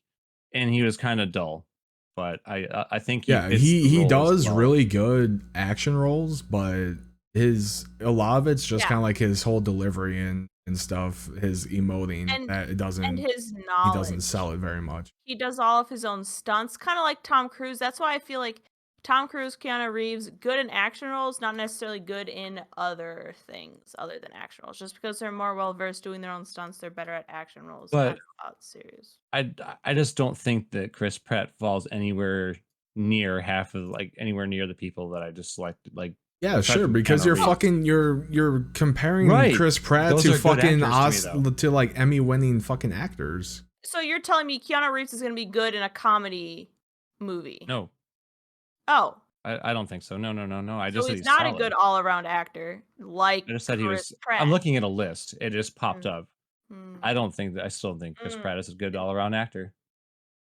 and he was kind of dull. But I think Yeah, fits the he role as does well. really good action roles, but a lot of it's just Yeah. kind of like his whole delivery and stuff, his emoting And that it doesn't his he doesn't knowledge. sell it very much. He does all of his own stunts, kind of like Tom Cruise. That's why I feel like Tom Cruise, Keanu Reeves, good in action roles, not necessarily good in other things other than action roles. Just because they're more well versed doing their own stunts, they're better at action roles, But not about series. I just don't think that Chris Pratt falls anywhere near half of like anywhere near the people that I just selected. Like Yeah, aside sure, from because Keanu you're Reeves. fucking you're comparing Right. Chris Pratt Those to are good fucking actors to me, to like Emmy winning fucking actors. So you're telling me Keanu Reeves is going to be good in a comedy movie? No, Oh, I don't think so. No. I so just said he's he's not a solid. good all-around actor like I just said he Chris was. Pratt. I'm looking at a list. It just popped Mm. up. Mm. I still think Chris Mm. Pratt is a good all around actor.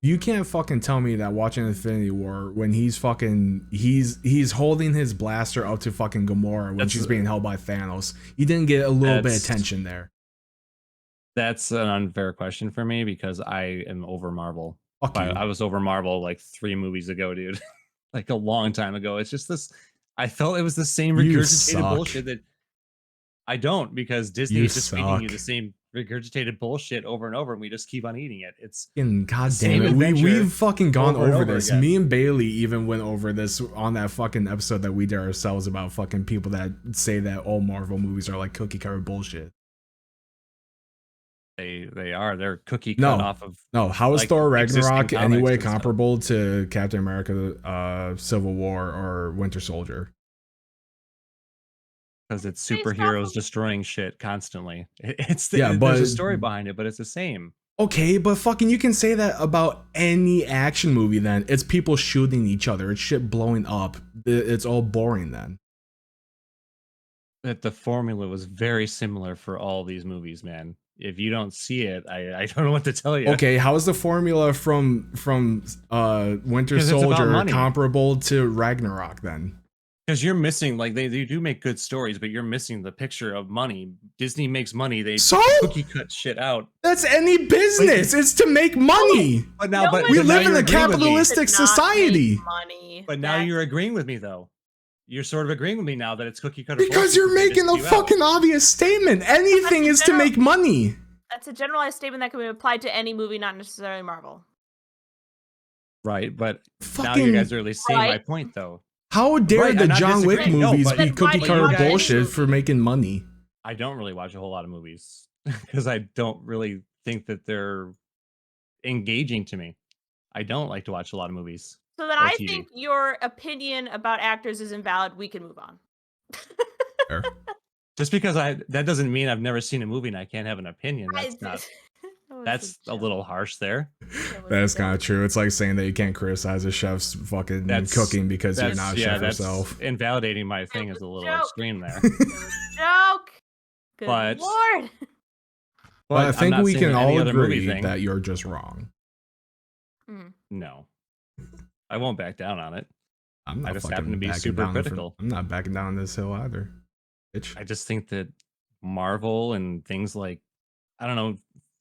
You can't fucking tell me that watching Infinity War when he's fucking he's holding his blaster up to fucking Gamora when she's being held by Thanos. He didn't get a little bit of tension there. That's an unfair question for me because I am over Marvel. Fuck you. I was over Marvel like 3 movies ago, dude. Like a long time ago. It's just this. I felt it was the same You regurgitated suck. bullshit that I don't because Disney You is just feeding you suck. the same regurgitated bullshit over and over, and we just keep on eating it. It's Fucking the god same damn it. adventure We've fucking gone over and over over this. again. Me and Bailey even went over this on that fucking episode that we did ourselves about fucking people that say that all Marvel movies are like cookie cutter bullshit. They are. They're cookie cut No. off of No, how is like, Thor existing Ragnarok comics anyway and stuff. comparable to Captain America Civil War or Winter Soldier? Because it's Based off superheroes of- destroying shit constantly. It's Yeah, there's a but- story behind it, but it's the same. Okay, but fucking you can say that about any action movie then. It's people shooting each other. It's shit blowing up. It's all boring then. That the formula was very similar for all these movies, man. If you don't see it, I don't know what to tell you. Okay, how is the formula from Winter 'Cause it's about Soldier money. comparable to Ragnarok then? Because you're missing, like, they do make good stories, but you're missing the picture of money. Disney makes money. They So? cookie cut shit out. That's any business. It's to make money. But now, but We but now live in you're a agreeing with me. capitalistic Does not make society. money. But now That's- you're agreeing with me, though. You're sort of agreeing with me now that it's cookie cutter. Because bullshit you're that they making just a spew out. fucking obvious statement. Anything is to general- make money. That's a generalized statement that can be applied to any movie, not necessarily Marvel. Right, but now Fucking you guys are really seeing my Right. point, though. how dare Right, the I'm not John Wick disagreeing. No, movies but- be Then why cookie do you cutter watch any bullshit movie? for making money? I don't really watch a whole lot of movies because I don't really think that they're engaging to me. I don't like to watch a lot of movies. So then Or I TV. think your opinion about actors is invalid. We can move on. Fair. Just because that doesn't mean I've never seen a movie and I can't have an opinion. That's not. That was That's a joke. little harsh there. That was That's a kind of joke. true. It's like saying that you can't criticize a chef's fucking That's cooking because you're That's not a yeah. chef That's yourself. invalidating my thing was is a a little joke. extreme there. It was a joke. Good But- lord. But I I'm think not we saying can that any all other movie agree thing- that you're just wrong. No, I won't back down on it. I'm not I just fucking happen to be backing super down critical. I'm not backing down this hill either. Bitch. I just think that Marvel and things like I don't know.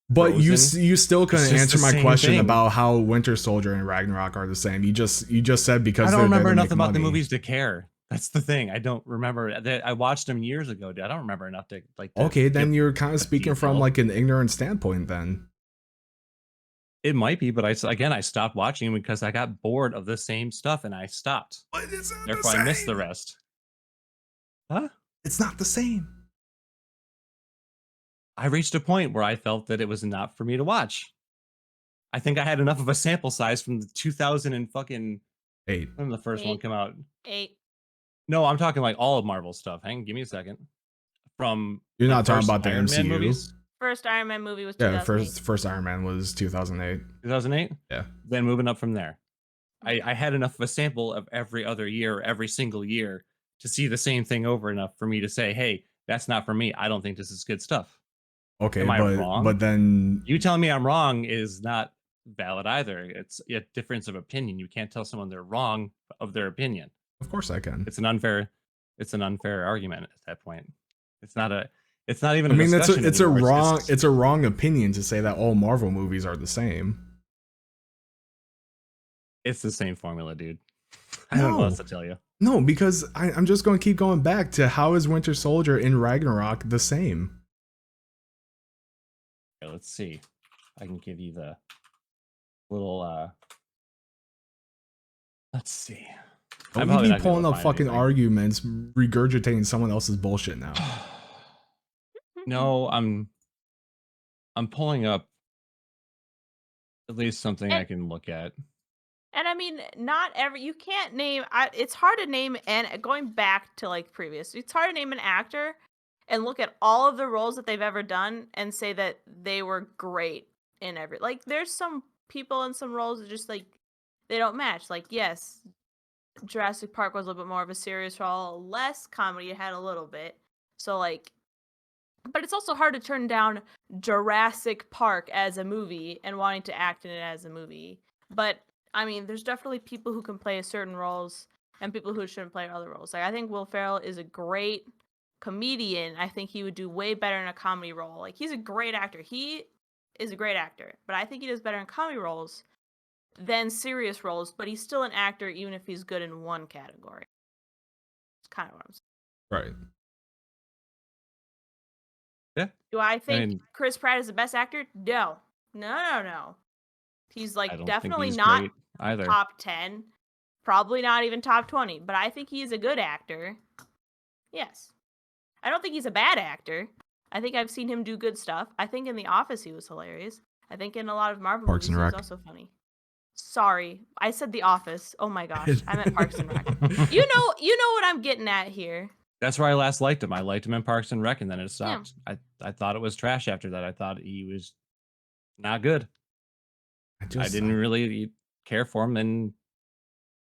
But Frozen, you still couldn't just answer the my same question thing. about how Winter Soldier and Ragnarok are the same. You just said because I don't they're remember there to enough make about the money. movies to care. That's the thing. I don't remember that. I watched them years ago. Dude. I don't remember enough to like. To Okay, then give you're kind of a speaking from detail. like an ignorant standpoint then. It might be, but I stopped watching because I got bored of the same stuff and I stopped. But it's not Therefore, I missed the rest. Huh? It's not the same. I reached a point where I felt that it was not for me to watch. I think I had enough of a sample size from the 2000 and fucking 8. when did the first one 8. come out. 8. No, I'm talking like all of Marvel stuff. Hang on, give me a second. From You're the not talking first about the Iron Man MCU. movies, First Iron Man movie was Yeah, 2008. first Iron Man was 2008. 2008. Yeah. Then moving up from there, I had enough of a sample of every other year, every single year, to see the same thing over enough for me to say, "Hey, that's not for me. I don't think this is good stuff." Okay, Am I wrong? but then You telling me I'm wrong is not valid either. It's a difference of opinion. You can't tell someone they're wrong of their opinion. of course I can. It's an unfair argument at that point. It's not even I a mean, discussion it's a anymore. wrong just- it's a wrong opinion to say that all Marvel movies are the same. it's the same formula, dude. I don't know what else No. to tell you. No, because I'm just going to keep going back to how is Winter Soldier in Ragnarok the same? Okay, let's see. I can give you the little. Let's see. Don't I'm you probably be not gonna be able pulling to up find fucking anything. arguments, regurgitating someone else's bullshit now. No, I'm pulling up at least something I And can look at. and I mean, not every you can't name. It's hard to name, and going back to like previous, it's hard to name an actor and look at all of the roles that they've ever done and say that they were great in every. Like, there's some people in some roles that just like they don't match. Like, yes, Jurassic Park was a little bit more of a serious role, less comedy. It had a little bit. So like, but it's also hard to turn down Jurassic Park as a movie and wanting to act in it as a movie. But I mean, there's definitely people who can play certain roles and people who shouldn't play other roles. Like, I think Will Ferrell is a great comedian. I think he would do way better in a comedy role. Like, he's a great actor. He is a great actor, but I think he does better in comedy roles than serious roles. But he's still an actor, even if he's good in one category. It's kind of what I'm saying. Right. Yeah, Do I think mean- Chris Pratt is the best actor? No. No. He's I like don't think definitely he's not great either. top 10, probably not even top 20, but I think he's a good actor. Yes. I don't think he's a bad actor. I think I've seen him do good stuff. I think in The Office he was hilarious. I think in a lot of Marvel Parks movies and he was Rec. also funny. Sorry, I said The Office. Oh my gosh, I meant Parks and Rec. You know what I'm getting at here. That's where I last liked him. I liked him in Parks and Rec, and then it Yeah. stopped. I thought it was trash after that. I thought he was not good. I didn't really care for him in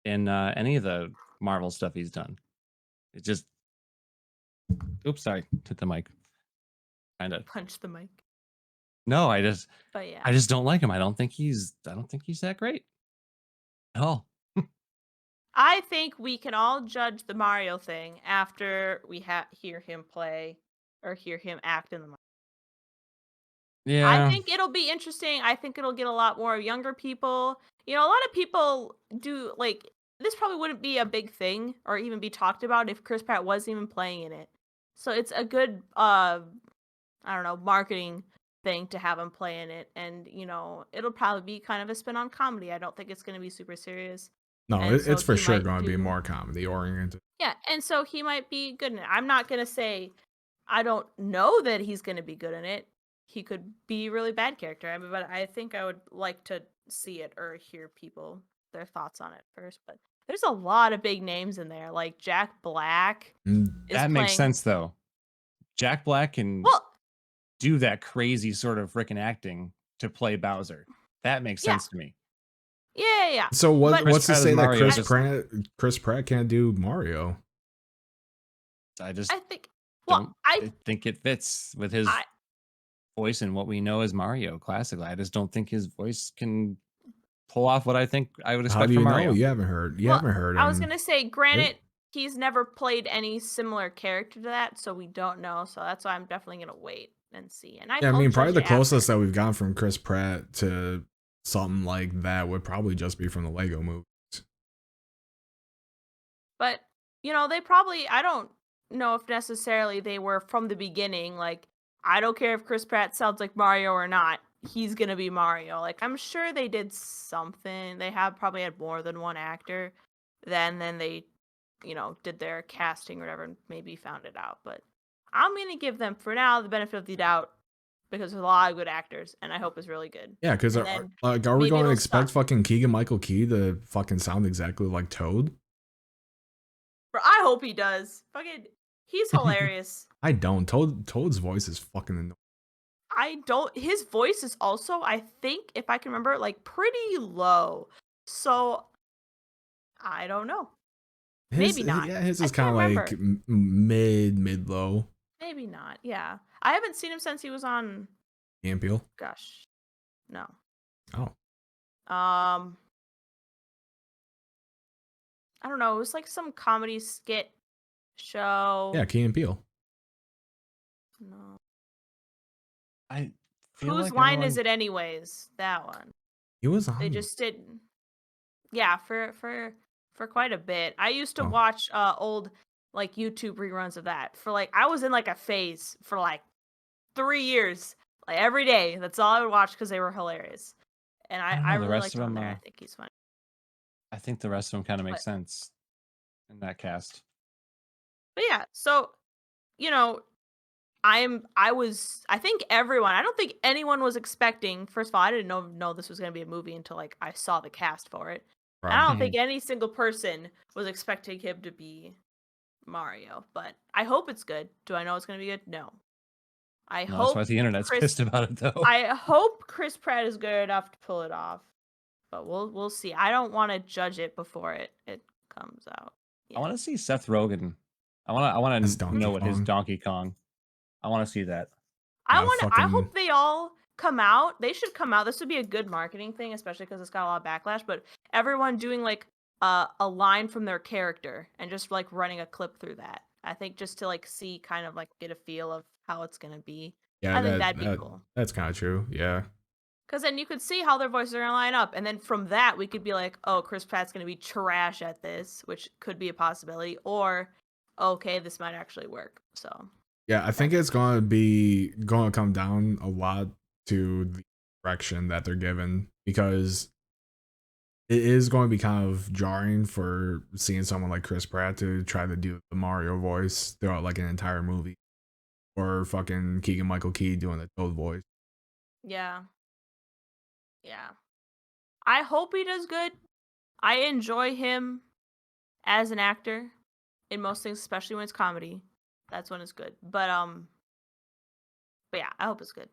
any of the Marvel stuff he's done. It just, oops, sorry, hit the mic. Kind of. Punch the mic. No, But yeah. I just don't like him. I don't think he's that great at all. I think we can all judge the Mario thing after we hear him play or hear him act in the Mario. Yeah, I think it'll be interesting. I think it'll get a lot more younger people. You know, a lot of people do like this probably wouldn't be a big thing or even be talked about if Chris Pratt wasn't even playing in it. So it's a good I don't know, marketing thing to have him play in it, and you know, it'll probably be kind of a spin on comedy. I don't think it's going to be super serious. No, And so it's for he sure might going to be do- more comedy oriented. Yeah, and so he might be good in it. I'm not going to say I don't know that he's going to be good in it. He could be a really bad character. I mean, but I think I would like to see it or hear people their thoughts on it first. But there's a lot of big names in there, like Jack Black is that makes playing. sense though. Jack Black can Well, do that crazy sort of freaking acting to play Bowser. That makes Yeah. sense to me. yeah. So But- what's to Pratt as say that Mario Chris Pratt can't do Mario? I just I think. Well, don't I think it fits with his I- voice and what we know as Mario classically. I just don't think his voice can pull off what I think I would How expect do you from know? Mario. You haven't heard. You well, haven't heard I was him. gonna say, granted, he's never played any similar character to that, so we don't know. So that's why I'm definitely gonna wait and see. And Yeah, I I'll mean, judge probably it the after. closest that we've gotten from Chris Pratt to something like that would probably just be from the Lego movie. But, you know, they probably, I don't know if necessarily they were from the beginning. Like, I don't care if Chris Pratt sounds like Mario or not. He's going to be Mario. Like, I'm sure they did something. They have probably had more than one actor. Then they, you know, did their casting or whatever and maybe found it out. But I'm going to give them, for now, the benefit of the doubt because there's a lot of good actors and I hope it's really good. Yeah, because And are then we maybe going to it'll expect suck. fucking Keegan Michael Key to fucking sound exactly like Toad? Bro, I hope he does. Fucking, he's hilarious. I don't. Toad's voice is fucking annoying. I don't. His voice is also, I think, if I can remember, like pretty low. So I don't know. Maybe not. Yeah, his I is kind of can't like remember. mid low. Maybe not. Yeah, I haven't seen him since he was on. Ian Peele. Gosh, no. Oh, I don't know. It was like some comedy skit show. yeah, Key and Peele. No. I feel Whose like line is everyone- it, anyways? That one. He was on. They just did. Yeah, for for quite a bit. I used to Oh. watch old like YouTube reruns of that for like I was in like a phase for like 3 years, like every day. That's all I would watch because they were hilarious, and I don't I know. The really rest liked of him on them, there. I think he's funny. I think the rest of them kind of make But sense in that cast. yeah, so you know, I think everyone, I don't think anyone was expecting, first of all, I didn't know this was gonna be a movie until like I saw the cast for it. And I Right. don't think any single person was expecting him to be Mario, but I hope it's good. Do I know it's gonna be good? No. I No, that's why hope the internet's Chris pissed about it though. I hope Chris Pratt is good enough to pull it off. But we'll see. I don't want to judge it before it comes out. I Yeah. want to see Seth Rogen. I want As to know Donkey what his Kong. Donkey Kong. I want to see that. Yeah, I fucking hope they all come out. They should come out. This would be a good marketing thing, especially because it's got a lot of backlash. But everyone doing like a line from their character and just like running a clip through that. I think just to like see kind of like get a feel of how it's gonna be. yeah, I think that'd be cool. that's kind of true. Yeah. Because then you could see how their voices are gonna line up, and then from that we could be like, oh, Chris Pratt's gonna be trash at this, which could be a possibility, or okay, this might actually work. So Yeah, I think it's going to come down a lot to the direction that they're given, because it is going to be kind of jarring for seeing someone like Chris Pratt to try to do the Mario voice throughout like an entire movie, or fucking Keegan Michael Key doing the Toad voice. yeah, yeah. I hope he does good. I enjoy him as an actor in most things, especially when it's comedy. That's when it's good. But yeah, I hope it's good.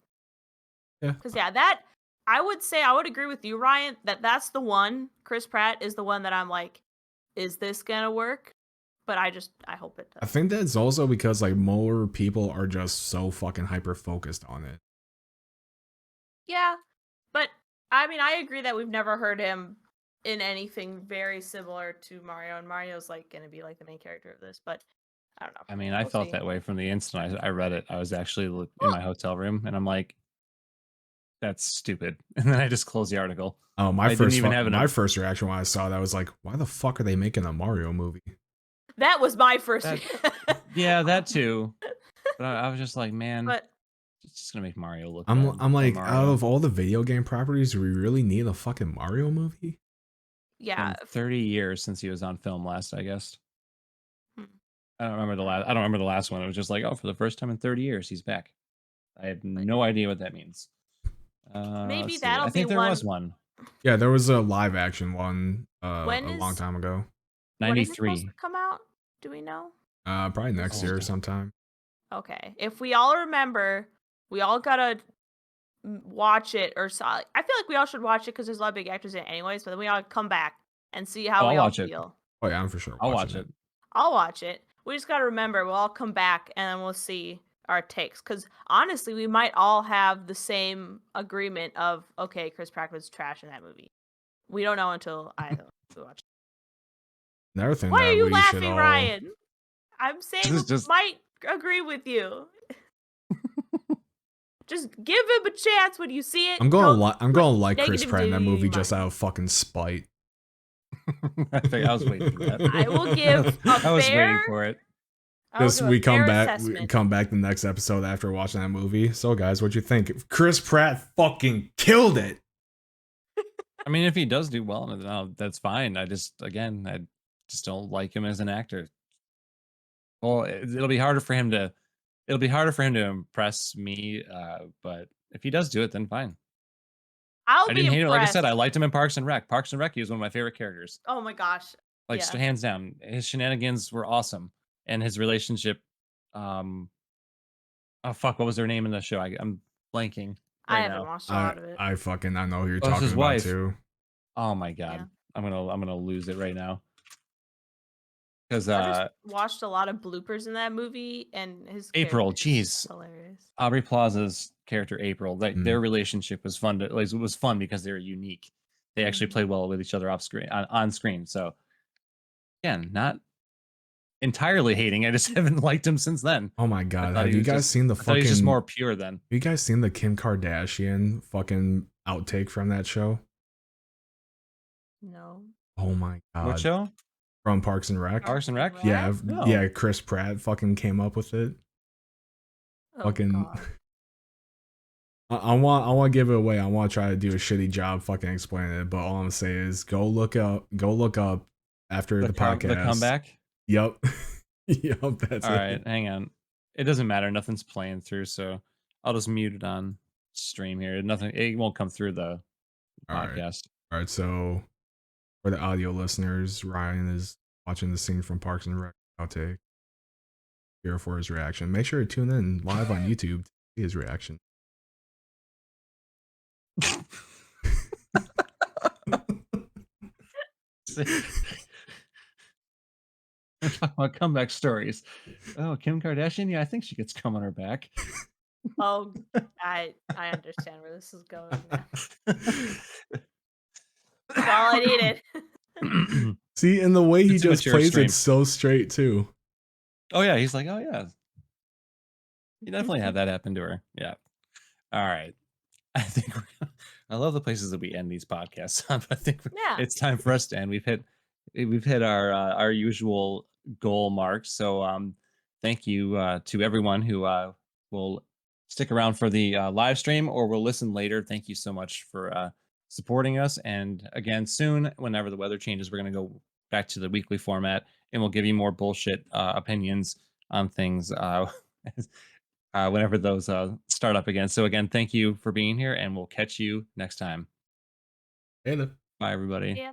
Yeah. Because yeah, that I would say I would agree with you, Ryan, that that's the one. Chris Pratt is the one that I'm like, is this gonna work? But I hope it I does. think that's also because like more people are just so fucking hyper focused on it. Yeah, but I mean, I agree that we've never heard him in anything very similar to Mario, and Mario's like gonna be like the main character of this. But I don't know. I mean, I We'll felt see. that way from the instant I read it. I was actually in Well, my hotel room, and I'm like, "That's stupid." And then I just closed the article. Oh, I didn't even have my first reaction when I saw that was like, why the fuck are they making a Mario movie? that was my first. Yeah, that too. But I was just like, man, But it's just gonna make Mario look I'm bad. Poor like, out Mario. of all the video game properties, do we really need a fucking Mario movie? yeah, Been 30 years since he was on film last, I guess. hmm, I don't remember the last. I don't remember the last one. It was just like, oh, for the first time in 30 years, he's back. I have but no idea what that means. maybe Let's see. that'll I be think there was one. one. Yeah, there was a live action one When a long is time ago. when is it supposed 93. to come out? Do we know? Probably This next is year Oh, sometime. okay. If we all remember, we all gotta watch it, or so. I feel like we all should watch it because there's a lot of big actors in it, anyways. But then we all come back and see how I'll we all watch it. feel. Oh yeah, I'm for sure I'll watching watch it. it. I'll watch it. We just gotta remember, we'll all come back and then we'll see our takes. Because honestly, we might all have the same agreement of okay, Chris Pratt was trash in that movie. We don't know until I watch it. Another thing Why are that you we should laughing, all Ryan? I'm saying This is we just might agree with you. Just give him a chance when you see it. I'm Don't I'm put gonna like Chris Pratt in negativity that in movie your just mind. out of fucking spite. I was waiting for that. I will give a I was fair. waiting for it. I will Just give a we fair we assessment. come back the next episode after watching that movie. So guys, what'd you think? Chris Pratt fucking killed it. I mean, if he does do well, no, that's fine. I just don't like him as an actor. Well, it'll be harder for him to impress me. But if he does do it, then fine. I'll I be didn't hate it. Like I said, impressed. I liked him in Parks and Rec. Parks and Rec, he was one of my favorite characters. Oh my gosh. Like Yeah. hands down, his shenanigans were awesome, and his relationship. Oh fuck, what was her name in the show? I'm blanking I right haven't now. watched a lot of it. I know who you're Oh, it's talking his about wife. too. Oh my Yeah. god, I'm gonna lose it right now because I just watched a lot of bloopers in that movie, and his April, character is jeez, hilarious. Aubrey Plaza's character April, Mm. their relationship was fun. It was fun because they were unique. They actually played well with each other off screen, on screen. So again, not entirely hating. I just haven't liked him since then. Oh my god, have you guys seen the I thought he was just more pure then. Have you guys seen the Kim Kardashian fucking outtake from that show? No. Oh my god. What show? from Parks and Rec. Parks and Rec? Yeah, Oh. yeah. Chris Pratt fucking came up with it. Oh, Fucking. God. I want to give it away. I want to try to do a shitty job fucking explaining it. But all I'm saying is go look up after the podcast. The comeback. Yep. Yep. That's All it. right, hang on. It doesn't matter. Nothing's playing through, so I'll just mute it on stream here. Nothing. It won't come through the All right. podcast. All right. So for the audio listeners, Ryan is watching the scene from Parks and Rec outtake. Here for his reaction. Make sure to tune in live on YouTube to see his reaction. Talking about comeback stories. Oh, Kim Kardashian? Yeah, I think she gets cum on her back. Oh, I understand where this is going now. That's all I needed. See, and the way he It's a just mature plays stream. it so straight too. Oh yeah, he's like, oh yeah. You definitely had that happen to her. Yeah. All right. I think I love the places that we end these podcasts on, but I think Yeah. it's time for us to end. We've hit our usual goal mark. So thank you to everyone who will stick around for the live stream or will listen later. Thank you so much for supporting us. And again, soon, whenever the weather changes, we're going to go back to the weekly format and we'll give you more bullshit opinions on things whenever those start up again. So again, thank you for being here and we'll catch you next time. And Bye, everybody. Yeah.